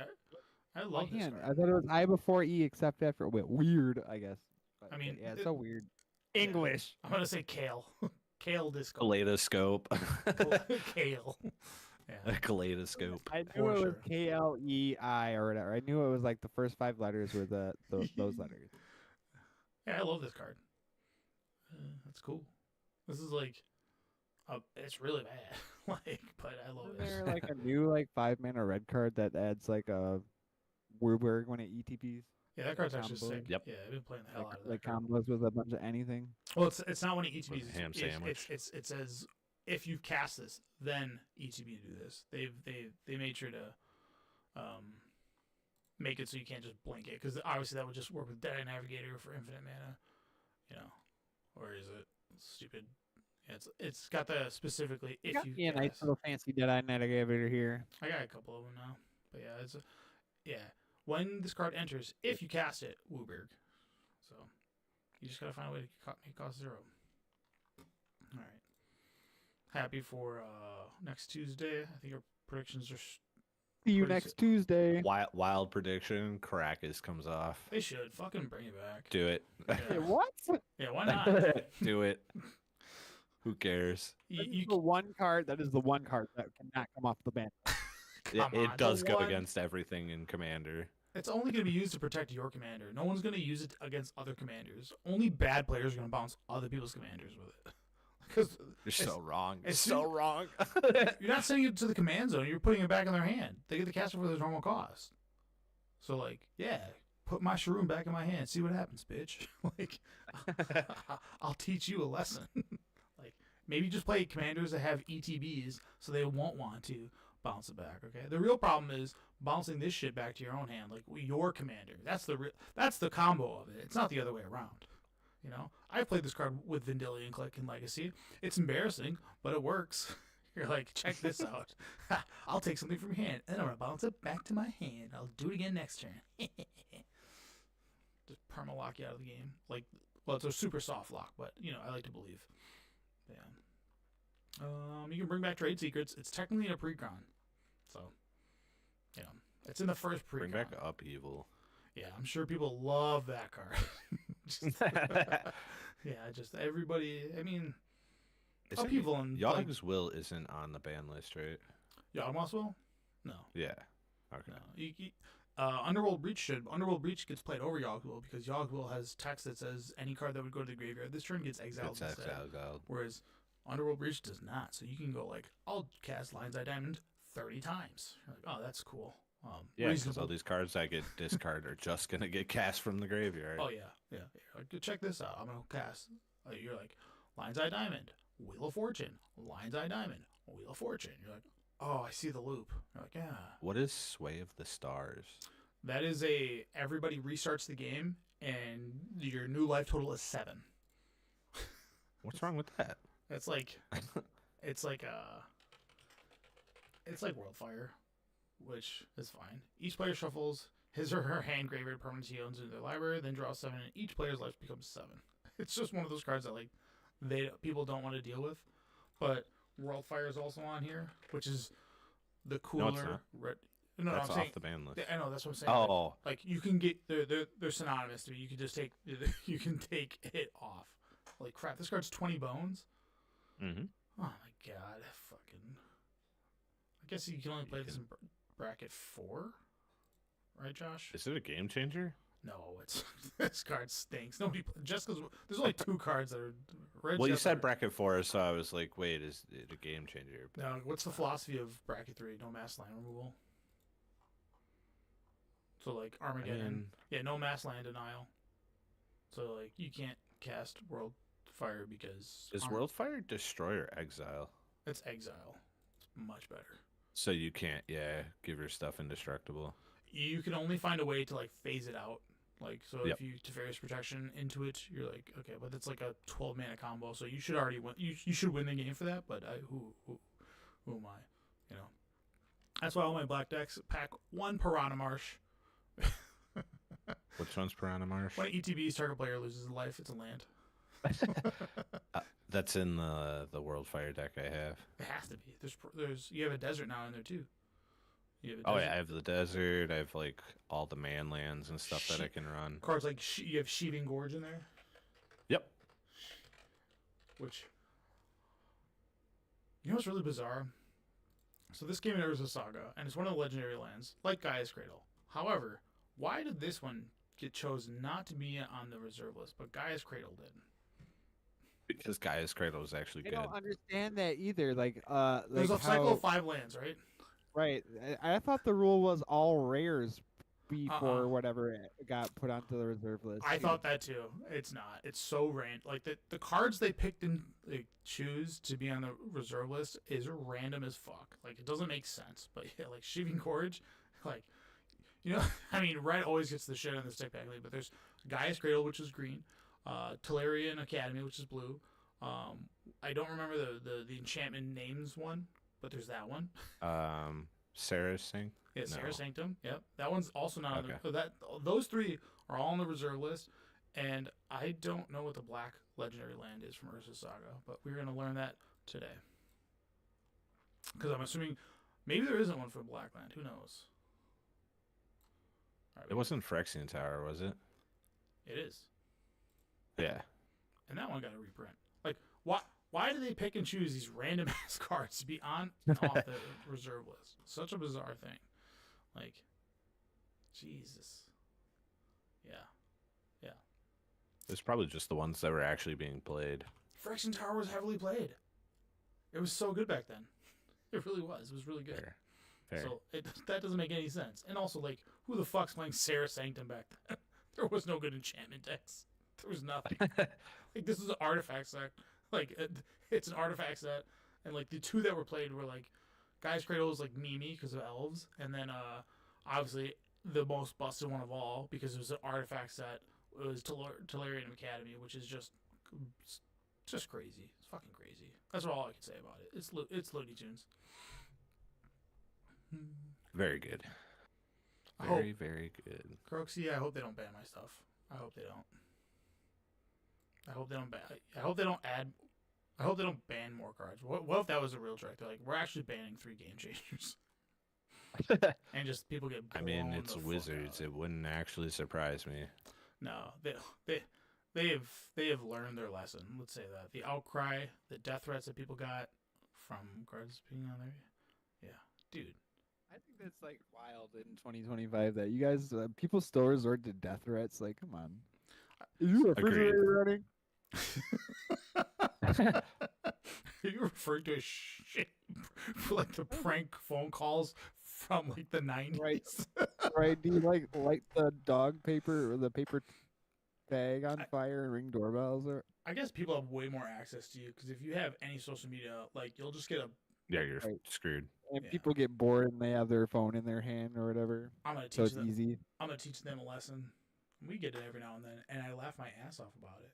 I love this Man, card. I thought it was I before E, except after weird, I guess. But, I mean, yeah, it's it- so weird. Yeah. English. I'm gonna say Kale. Kale Disco. Kaleidoscope. Kale. Yeah. Kaleidoscope. I For knew it was sure. KLEI or whatever. I knew it was like the first 5 letters were those letters. Yeah, I love this card. That's cool. This is like, it's really bad. But I love Isn't it. there like a new 5-mana red card that adds like a Warburg when it ETPs? Yeah, that card's actually combo. sick. Yep. Yeah, I've been playing the hell out of that Like card. combos with a bunch of anything. Well, it's not when it ETBs. With a ham sandwich. It says if you cast this, then ETB do this. They made sure to make it so you can't just blink it, because obviously that would just work with Dead Eye Navigator for infinite mana, or is it stupid? Yeah, it's got the specifically if you Yeah, nice cast. little fancy Deadeye Navigator here. I got a couple of them now, but yeah, when this card enters, if you cast it, Wooburg. So you just gotta find a way to make it cost 0. All right. Happy for next Tuesday. I think our predictions are. See you Pretty next Tuesday. Wild prediction. Caracas comes off. They should fucking bring it back. Do it. Yeah. Hey, what? Yeah, why not? Do it. Who cares? That is the one card that cannot come off the bench. Come It on, does the go one- against everything in Commander. It's only going to be used to protect your commander. No one's going to use it against other commanders. Only bad players are going to bounce other people's commanders with it. Because You're so wrong. You're it's so too- wrong. you're not sending it to the command zone. You're putting it back in their hand. They get to cast it for their normal cost. So, yeah, put my Sharoon back in my hand. See what happens, bitch. I'll teach you a lesson. Maybe just play commanders that have ETBs so they won't want to bounce it back, okay? The real problem is bouncing this shit back to your own hand, your commander. That's the combo of it. It's not the other way around. I've played this card with Vendilion Click and Legacy. It's embarrassing, but it works. You're like, check this out. I'll take something from your hand, and I'm going to bounce it back to my hand. I'll do it again next turn. Just perma-lock you out of the game. It's a super soft lock, but, I like to believe. Yeah. You can bring back Trade Secrets. It's technically a pre-con. So, it's in the first pre-con. Bring back Upheaval. Yeah, I'm sure people love that card. Just everybody. I mean, Upheaval and Yogg's Will isn't on the ban list, right? Yawgmoth's Will? No. Yeah. Okay. No. Underworld Breach should. Underworld Breach gets played over Yogg-Will because Yogg-Will has text that says any card that would go to the graveyard this turn gets exiled It's instead. exiled. Whereas Underworld Breach does not. So you can go like, I'll cast Lion's Eye Diamond 30 times. You're like, oh, that's cool. Yeah, because reasonable. all these cards I get discard are just gonna get cast from the graveyard. Oh yeah. You're like, check this out. I'm gonna cast. You're like, Lion's Eye Diamond, Wheel of Fortune, Lion's Eye Diamond, Wheel of Fortune. You're like, oh, I see the loop. You're like, yeah. What is Sway of the Stars? That is everybody restarts the game and your new life total is 7. What's wrong with that? It's like Worldfire, which is fine. Each player shuffles his or her hand graveyard permanents he owns into their library, then draws 7, and each player's life becomes 7. It's just one of those cards that like people don't want to deal with. But Worldfire is also on here, which is the cooler. No, it's not. No, That's I'm off saying. the ban list. I know that's what I'm saying. Oh, Like you can get they're synonymous to me. You can just take you can take it off. Like crap, this card's 20 bones. mm-hmm. Oh my god, fucking. I guess you can only play this in bracket 4, right, Josh? Is it a game changer? No, it's this card stinks. Nobody just because there's only 2 cards that are red. Well, you Jet said Black. bracket 4, so I was like, wait, is it a game changer? Now, what's the philosophy of bracket 3? No mass land removal. So like Armageddon, yeah, no mass land denial. So like you can't cast World Fire because Is Worldfire destroy or exile? it's exile. It's much better. So you can't, give your stuff indestructible. You can only find a way to like phase it out. Like so, Yep. if you Teferi's Protection into it, you're like okay, but it's like a 12 mana combo, so you should already win. You should win the game for that. But who am I? You know, that's why all my black decks pack 1 Piranha Marsh. Which one's Piranha Marsh? When ETB's target player loses a life, it's a land. That's in the Worldfire deck I have. It has to be. There's you have a desert now in there too. You have a Oh desert. yeah, I have the desert. I have like all the man lands and stuff that I can run. Cards like you have Sheeving Gorge in there, Yep. which you know what's really bizarre. So this came in Urza Saga, and it's one of the legendary lands, like Gaia's Cradle. However, why did this one get chosen not to be on the reserve list, but Gaia's Cradle did? Because Gaia's Cradle is actually I good. don't understand that either. There's like a cycle how, of 5 lands, right? right. I thought the rule was all rares before whatever it got put onto the reserve list. I thought that too. It's not. It's so random. Like the cards they picked and like, choose to be on the reserve list is random as fuck. Like it doesn't make sense. But yeah, like Sheeving Gorge, like I mean, red always gets the shit on the stick back league. But there's Gaia's Cradle, which is green, Tolarian Academy, which is blue. I don't remember the enchantment names one, but there's that one. Sarah's Sing. Yeah, Sarah No. Sanctum. Yep, that one's also not Okay. on the. Those 3 are all on the reserve list, and I don't know what the black legendary land is from Urza Saga, but we're gonna learn that today. Because I'm assuming maybe there isn't one for black land. Who knows? All right, It wasn't Phyrexian Tower, was it? It is, Yeah. and that one got a reprint. Like, why do they pick and choose these random ass cards to be on and off the reserve list? Such a bizarre thing. Like, Jesus. Yeah. It's probably just the ones that were actually being played. Phyrexian Tower was heavily played. It was so good back then. It really was. It was really good. Fair. So that doesn't make any sense. And also, like, who the fuck's playing Sarah Sanctum back then? There was no good enchantment decks. There was nothing. Like, this is an artifact set. Like, it's an artifact set. And, like, the 2 that were played were, like, Gaia's Cradle was, like, Mimi because of elves. And then, obviously, the most busted one of all because it was an artifact set. It was Tolarian Academy, which is just crazy. It's fucking crazy. That's all I can say about it. It's Looney Tunes. Very good. I hope- Very good. Croxy, I hope they don't ban my stuff. I hope they don't. I hope they don't ban. I hope they don't add. I hope they don't ban more cards. What if that was a real trick? They're like, we're actually banning 3 game changers, and just people get. I mean, blown it's the fuck Wizards. out. It wouldn't actually surprise me. No, they have learned their lesson. Let's say that the outcry, the death threats that people got from cards being on there. Yeah, dude, I think that's like wild in 2025 that you guys, people still resort to death threats. Like, come on. Is your refrigerator running? Are you referring to a shit like the prank phone calls from like the 90s? Right. Right. Do you like light the dog paper or the paper bag on fire and ring doorbells? Or I guess people have way more access to you because if you have any social media, like you'll just get a. Yeah, you're Right. screwed. and Yeah. people get bored and they have their phone in their hand or whatever, I'm gonna so teach it's them. easy. I'm gonna teach them a lesson. We get it every now and then, and I laugh my ass off about it.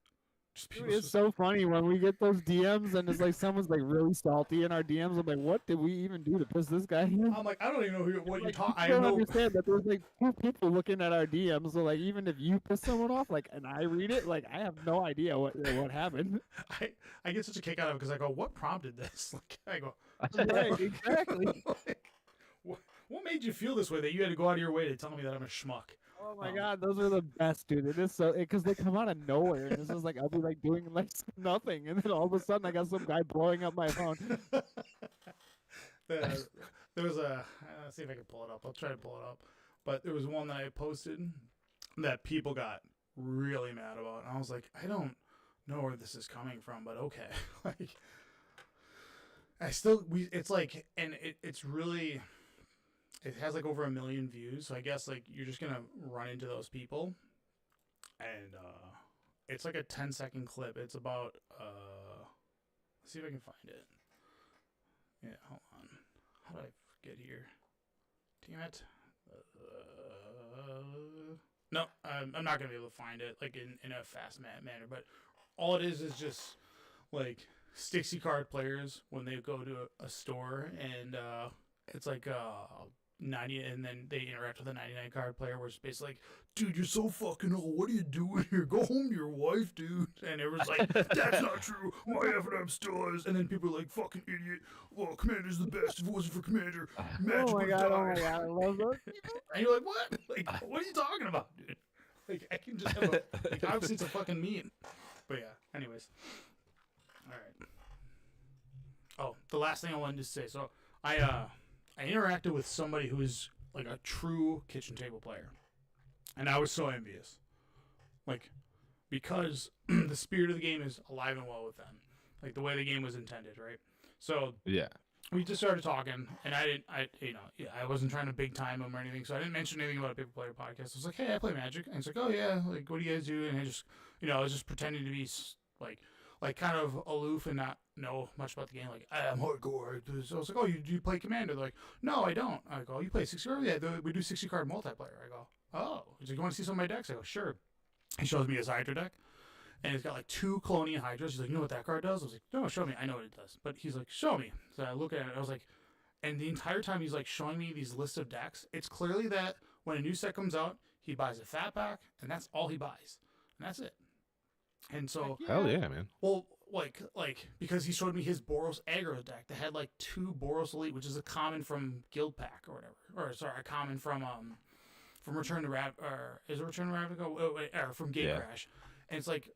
Just Dude, people it's so funny when we get those DMs and it's like someone's like really salty in our DMs. I'm like, what did we even do to piss this guy off? I'm like, I don't even know what you're Like, talking. I you don't know. understand that there's like two people looking at our DMs. So like, even if you piss someone off, like, and I read it, like, I have no idea what happened. I get such a kick out of it because I go, what prompted this? Like, I go, Right, exactly. like, what made you feel this way that you had to go out of your way to tell me that I'm a schmuck? Oh my god, those are the best, dude. It is so because they come out of nowhere, and this is like I'll be like doing like nothing, and then all of a sudden I got some guy blowing up my phone. There was a. Let's see if I can pull it up. I'll try to pull it up. But there was one that I posted that people got really mad about, and I was like, I don't know where this is coming from, but okay. Like, it's like, and it's really. It has like over 1 million views, so I guess like you're just gonna run into those people, and it's like a 10-second clip. It's about let's see if I can find it. Yeah, hold on. How did I get here? Damn it. No, I'm not gonna be able to find it like in a fast manner. But all it is just like Stixie card players when they go to a store and it's like 90, and then they interact with a 99 card player where it's basically like, dude, you're so fucking old, what are you doing here, go home to your wife, dude. And it was like, that's not true, my FNM still is. And then people are like, fucking idiot, well, Commander's the best, if it wasn't for Commander, Magic Oh my would god, die. I love those. And you're like, what? Like, what are you talking about, dude? Like, I can just have a, like, obviously it's a fucking meme. But yeah, anyways. Alright. Oh, the last thing I wanted to say, so I interacted with somebody who is like a true kitchen table player, and I was so envious, like, because the spirit of the game is alive and well with them, like the way the game was intended, right? So Yeah. we just started talking, and I wasn't trying to big time him or anything, so I didn't mention anything about a Paper Player podcast. I was like, hey, I play Magic, and he's like, oh yeah, like what do you guys do? And I just, I was just pretending to be like kind of aloof and not know much about the game. Like, I'm hardcore. So I was like, oh, do you play Commander? They're like, no, I don't. I go, you play 60 card? Yeah, we do 60 card multiplayer. I go, oh. He's like, you want to see some of my decks? I go, sure. He shows me his Hydra deck, and it's got like 2 Colonial Hydras. He's like, you know what that card does? I was like, no, show me. I know what it does. But he's like, show me. So I look at it, I was like, and the entire time he's like showing me these lists of decks, it's clearly that when a new set comes out, he buys a fat pack, and that's all he buys. And that's it. And so, Hell yeah, man. well, like because he showed me his Boros aggro deck that had like 2 Boros Elite, which is a common from Guild Pack or whatever, or sorry, a common from Return to or is it Return to Ravnica? Or from Gate Crash, and it's like,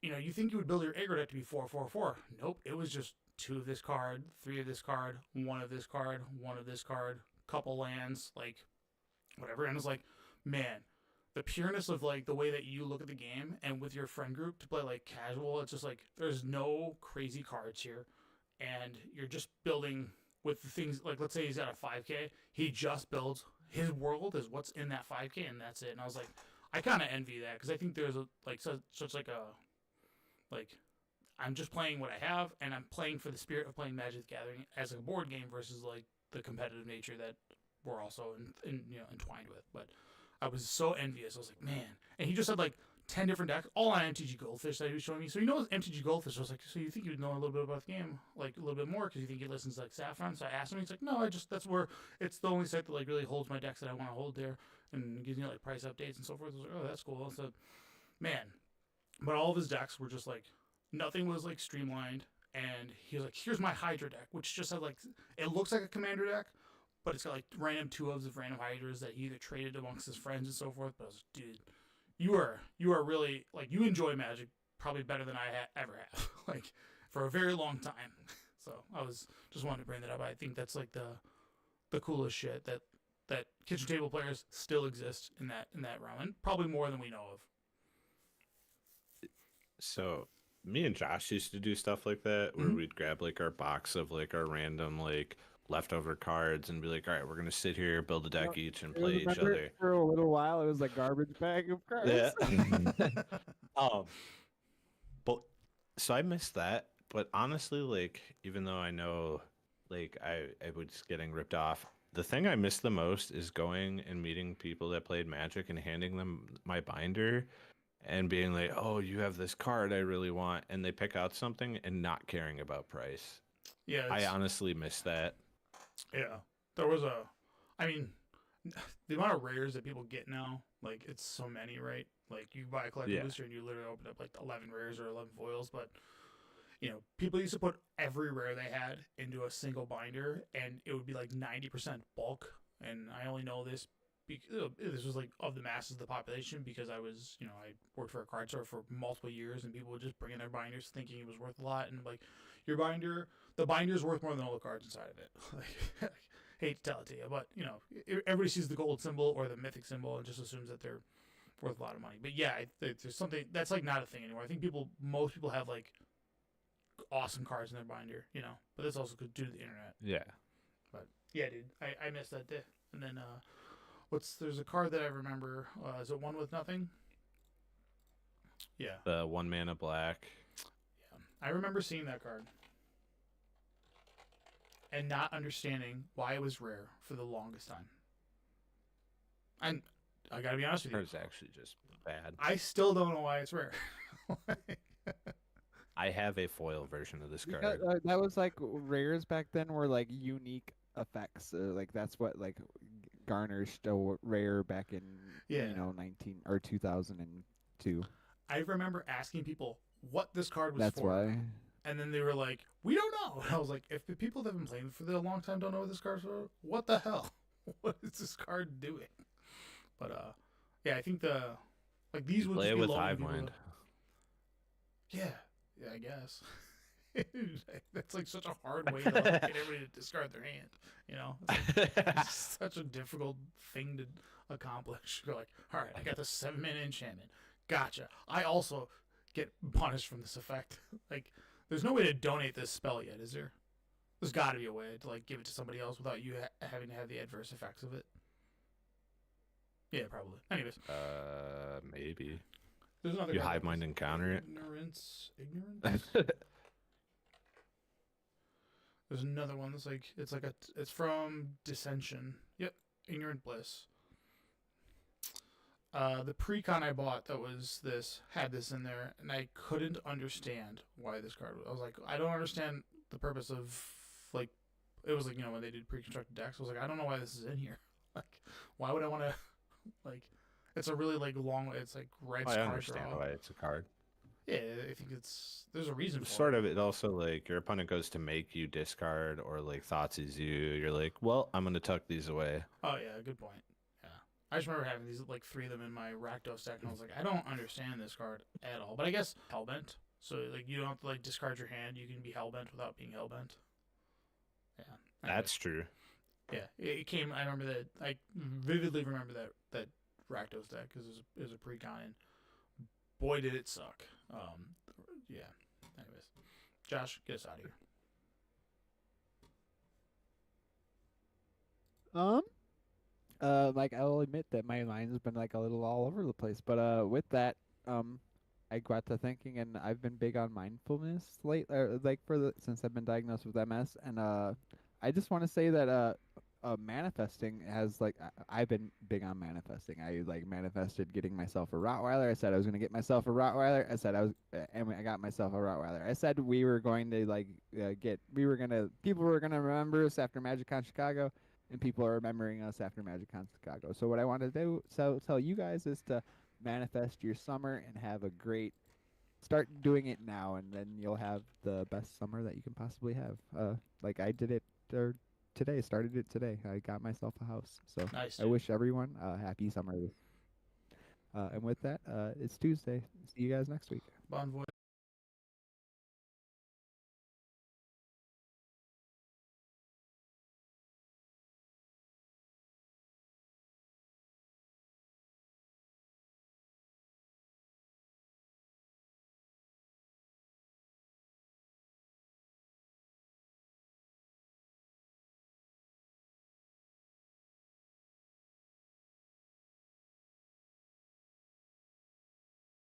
you think you would build your aggro deck to be 4/4/4. Nope, it was just 2 of this card, 3 of this card, 1 of this card, 1 of this card, couple lands, like whatever, and it's like, man. The pureness of like the way that you look at the game and with your friend group to play like casual, it's just like there's no crazy cards here, and you're just building with the things. Like, let's say he's at a 5K, he just builds his world is what's in that 5K, and that's it. And I was like, I kind of envy that because I think there's such like a like I'm just playing what I have, and I'm playing for the spirit of playing Magic the Gathering as a board game versus like the competitive nature that we're also entwined with, but. I was so envious. I was like, man. And he just had like 10 different decks, all on MTG Goldfish that he was showing me. So he knows MTG Goldfish. I was like, so you think you would know a little bit about the game, like a little bit more, because you think he listens to like Saffron? So I asked him. He's like, no, that's where it's the only site that like really holds my decks that I want to hold there, and gives me like price updates and so forth. I was like, oh, that's cool. So, man, but all of his decks were just like nothing was like streamlined. And he was like, here's my Hydra deck, which just had like it looks like a Commander deck. But it's got like random 2-ofs of random Hydras that he either traded amongst his friends and so forth. But I was like, dude, you are really like you enjoy Magic probably better than I ever have, like for a very long time. So I was just wanted to bring that up. I think that's like the coolest shit that kitchen table players still exist in that realm, and probably more than we know of. So me and Josh used to do stuff like that where we'd grab like our box of like our random like leftover cards and be like, all right, we're gonna sit here, build a deck each, and play each Remember, other. for a little while, it was a garbage bag of cards. Yeah. But so I missed that. But honestly, like even though I know, like I was getting ripped off. The thing I miss the most is going and meeting people that played Magic and handing them my binder and being like, "Oh, you have this card I really want," and they pick out something and not caring about price. Yeah, I honestly miss that. yeah. There was I mean, the amount of rares that people get now, like it's so many, right? Like you buy a collector booster and you literally open up like 11 rares or 11 foils, but people used to put every rare they had into a single binder, and it would be like 90% bulk. And I only know this because this was like of the masses of the population because I was, I worked for a card store for multiple years, and people would just bring in their binders thinking it was worth a lot, and like the binder's worth more than all the cards inside of it. Like, hate to tell it to you, but everybody sees the gold symbol or the mythic symbol and just assumes that they're worth a lot of money. But yeah, there's something that's like not a thing anymore. I think most people have like awesome cards in their binder, but that's also due to the internet. Yeah. But yeah, dude, I missed that day. And then there's a card that I remember. Is it One with Nothing? Yeah. The 1 mana black. Yeah. I remember seeing that card and not understanding why it was rare for the longest time. And I gotta be honest with you, It's actually just bad. I still don't know why it's rare. I have a foil version of this card. Because, that was like rares back then were like unique effects. Like that's what like garnished a rare back in 19 or 2002. I remember asking people what this card was That's for. why. And then they were like, "We don't know." And I was like, "If the people that have been playing for a long time don't know what this card's for, what the hell? What is this card doing?" But yeah, I think these would Play just it be with low Hive people. Mind. Yeah, I guess. That's like such a hard way to get everybody to discard their hand. It's such a difficult thing to accomplish. You're like, all right, I got this 7-mana enchantment. Gotcha. I also get punished from this effect. Like, there's no way to donate this spell yet, is there? There's got to be a way to like give it to somebody else without you having to have the adverse effects of it. Yeah, probably. Anyways, Maybe. there's another. You card Hive that Mind does encounter it. Ignorance. There's another one that's like it's from Dissension. Yep, Ignorant Bliss. The pre-con I bought that was had this in there, and I couldn't understand why this card I was like, I don't understand the purpose of like it was like when they did pre-constructed decks. I was like, I don't know why this is in here. Like, why would I want to like? It's a really like long. It's like red. I understand why it's a card. Yeah, I think there's a reason for Sort of. It also like your opponent goes to make you discard or like Thoughtseize you. You're like, well, I'm gonna tuck these away. Oh yeah, good point. Yeah, I just remember having these like 3 of them in my Rakdos deck, and I was like, I don't understand this card at all. But I guess Hellbent. So like you don't have to like discard your hand. You can be Hellbent without being Hellbent. Yeah, That's true. Yeah, it came. I remember that. I vividly remember that Rakdos deck because it was a pre-con, and boy did it suck. Yeah. Anyways, Josh, get us out of here. Like I'll admit that my mind's been like a little all over the place, but with that, I got to thinking, and I've been big on mindfulness since I've been diagnosed with MS, and I just want to say that manifesting has I've been big on manifesting. I manifested getting myself a Rottweiler. I said I was going to get myself a Rottweiler. I said and I got myself a Rottweiler. I said we were going to people were going to remember us after MagicCon Chicago, and people are remembering us after MagicCon Chicago. So what I want to do, tell you guys is to manifest your summer and have a great. Start doing it now, and then you'll have the best summer that you can possibly have. Like I did it today, started it today. I got myself a house. So nice. I wish everyone a happy summer. And with that, it's Tuesday. See you guys next week. Bon voyage.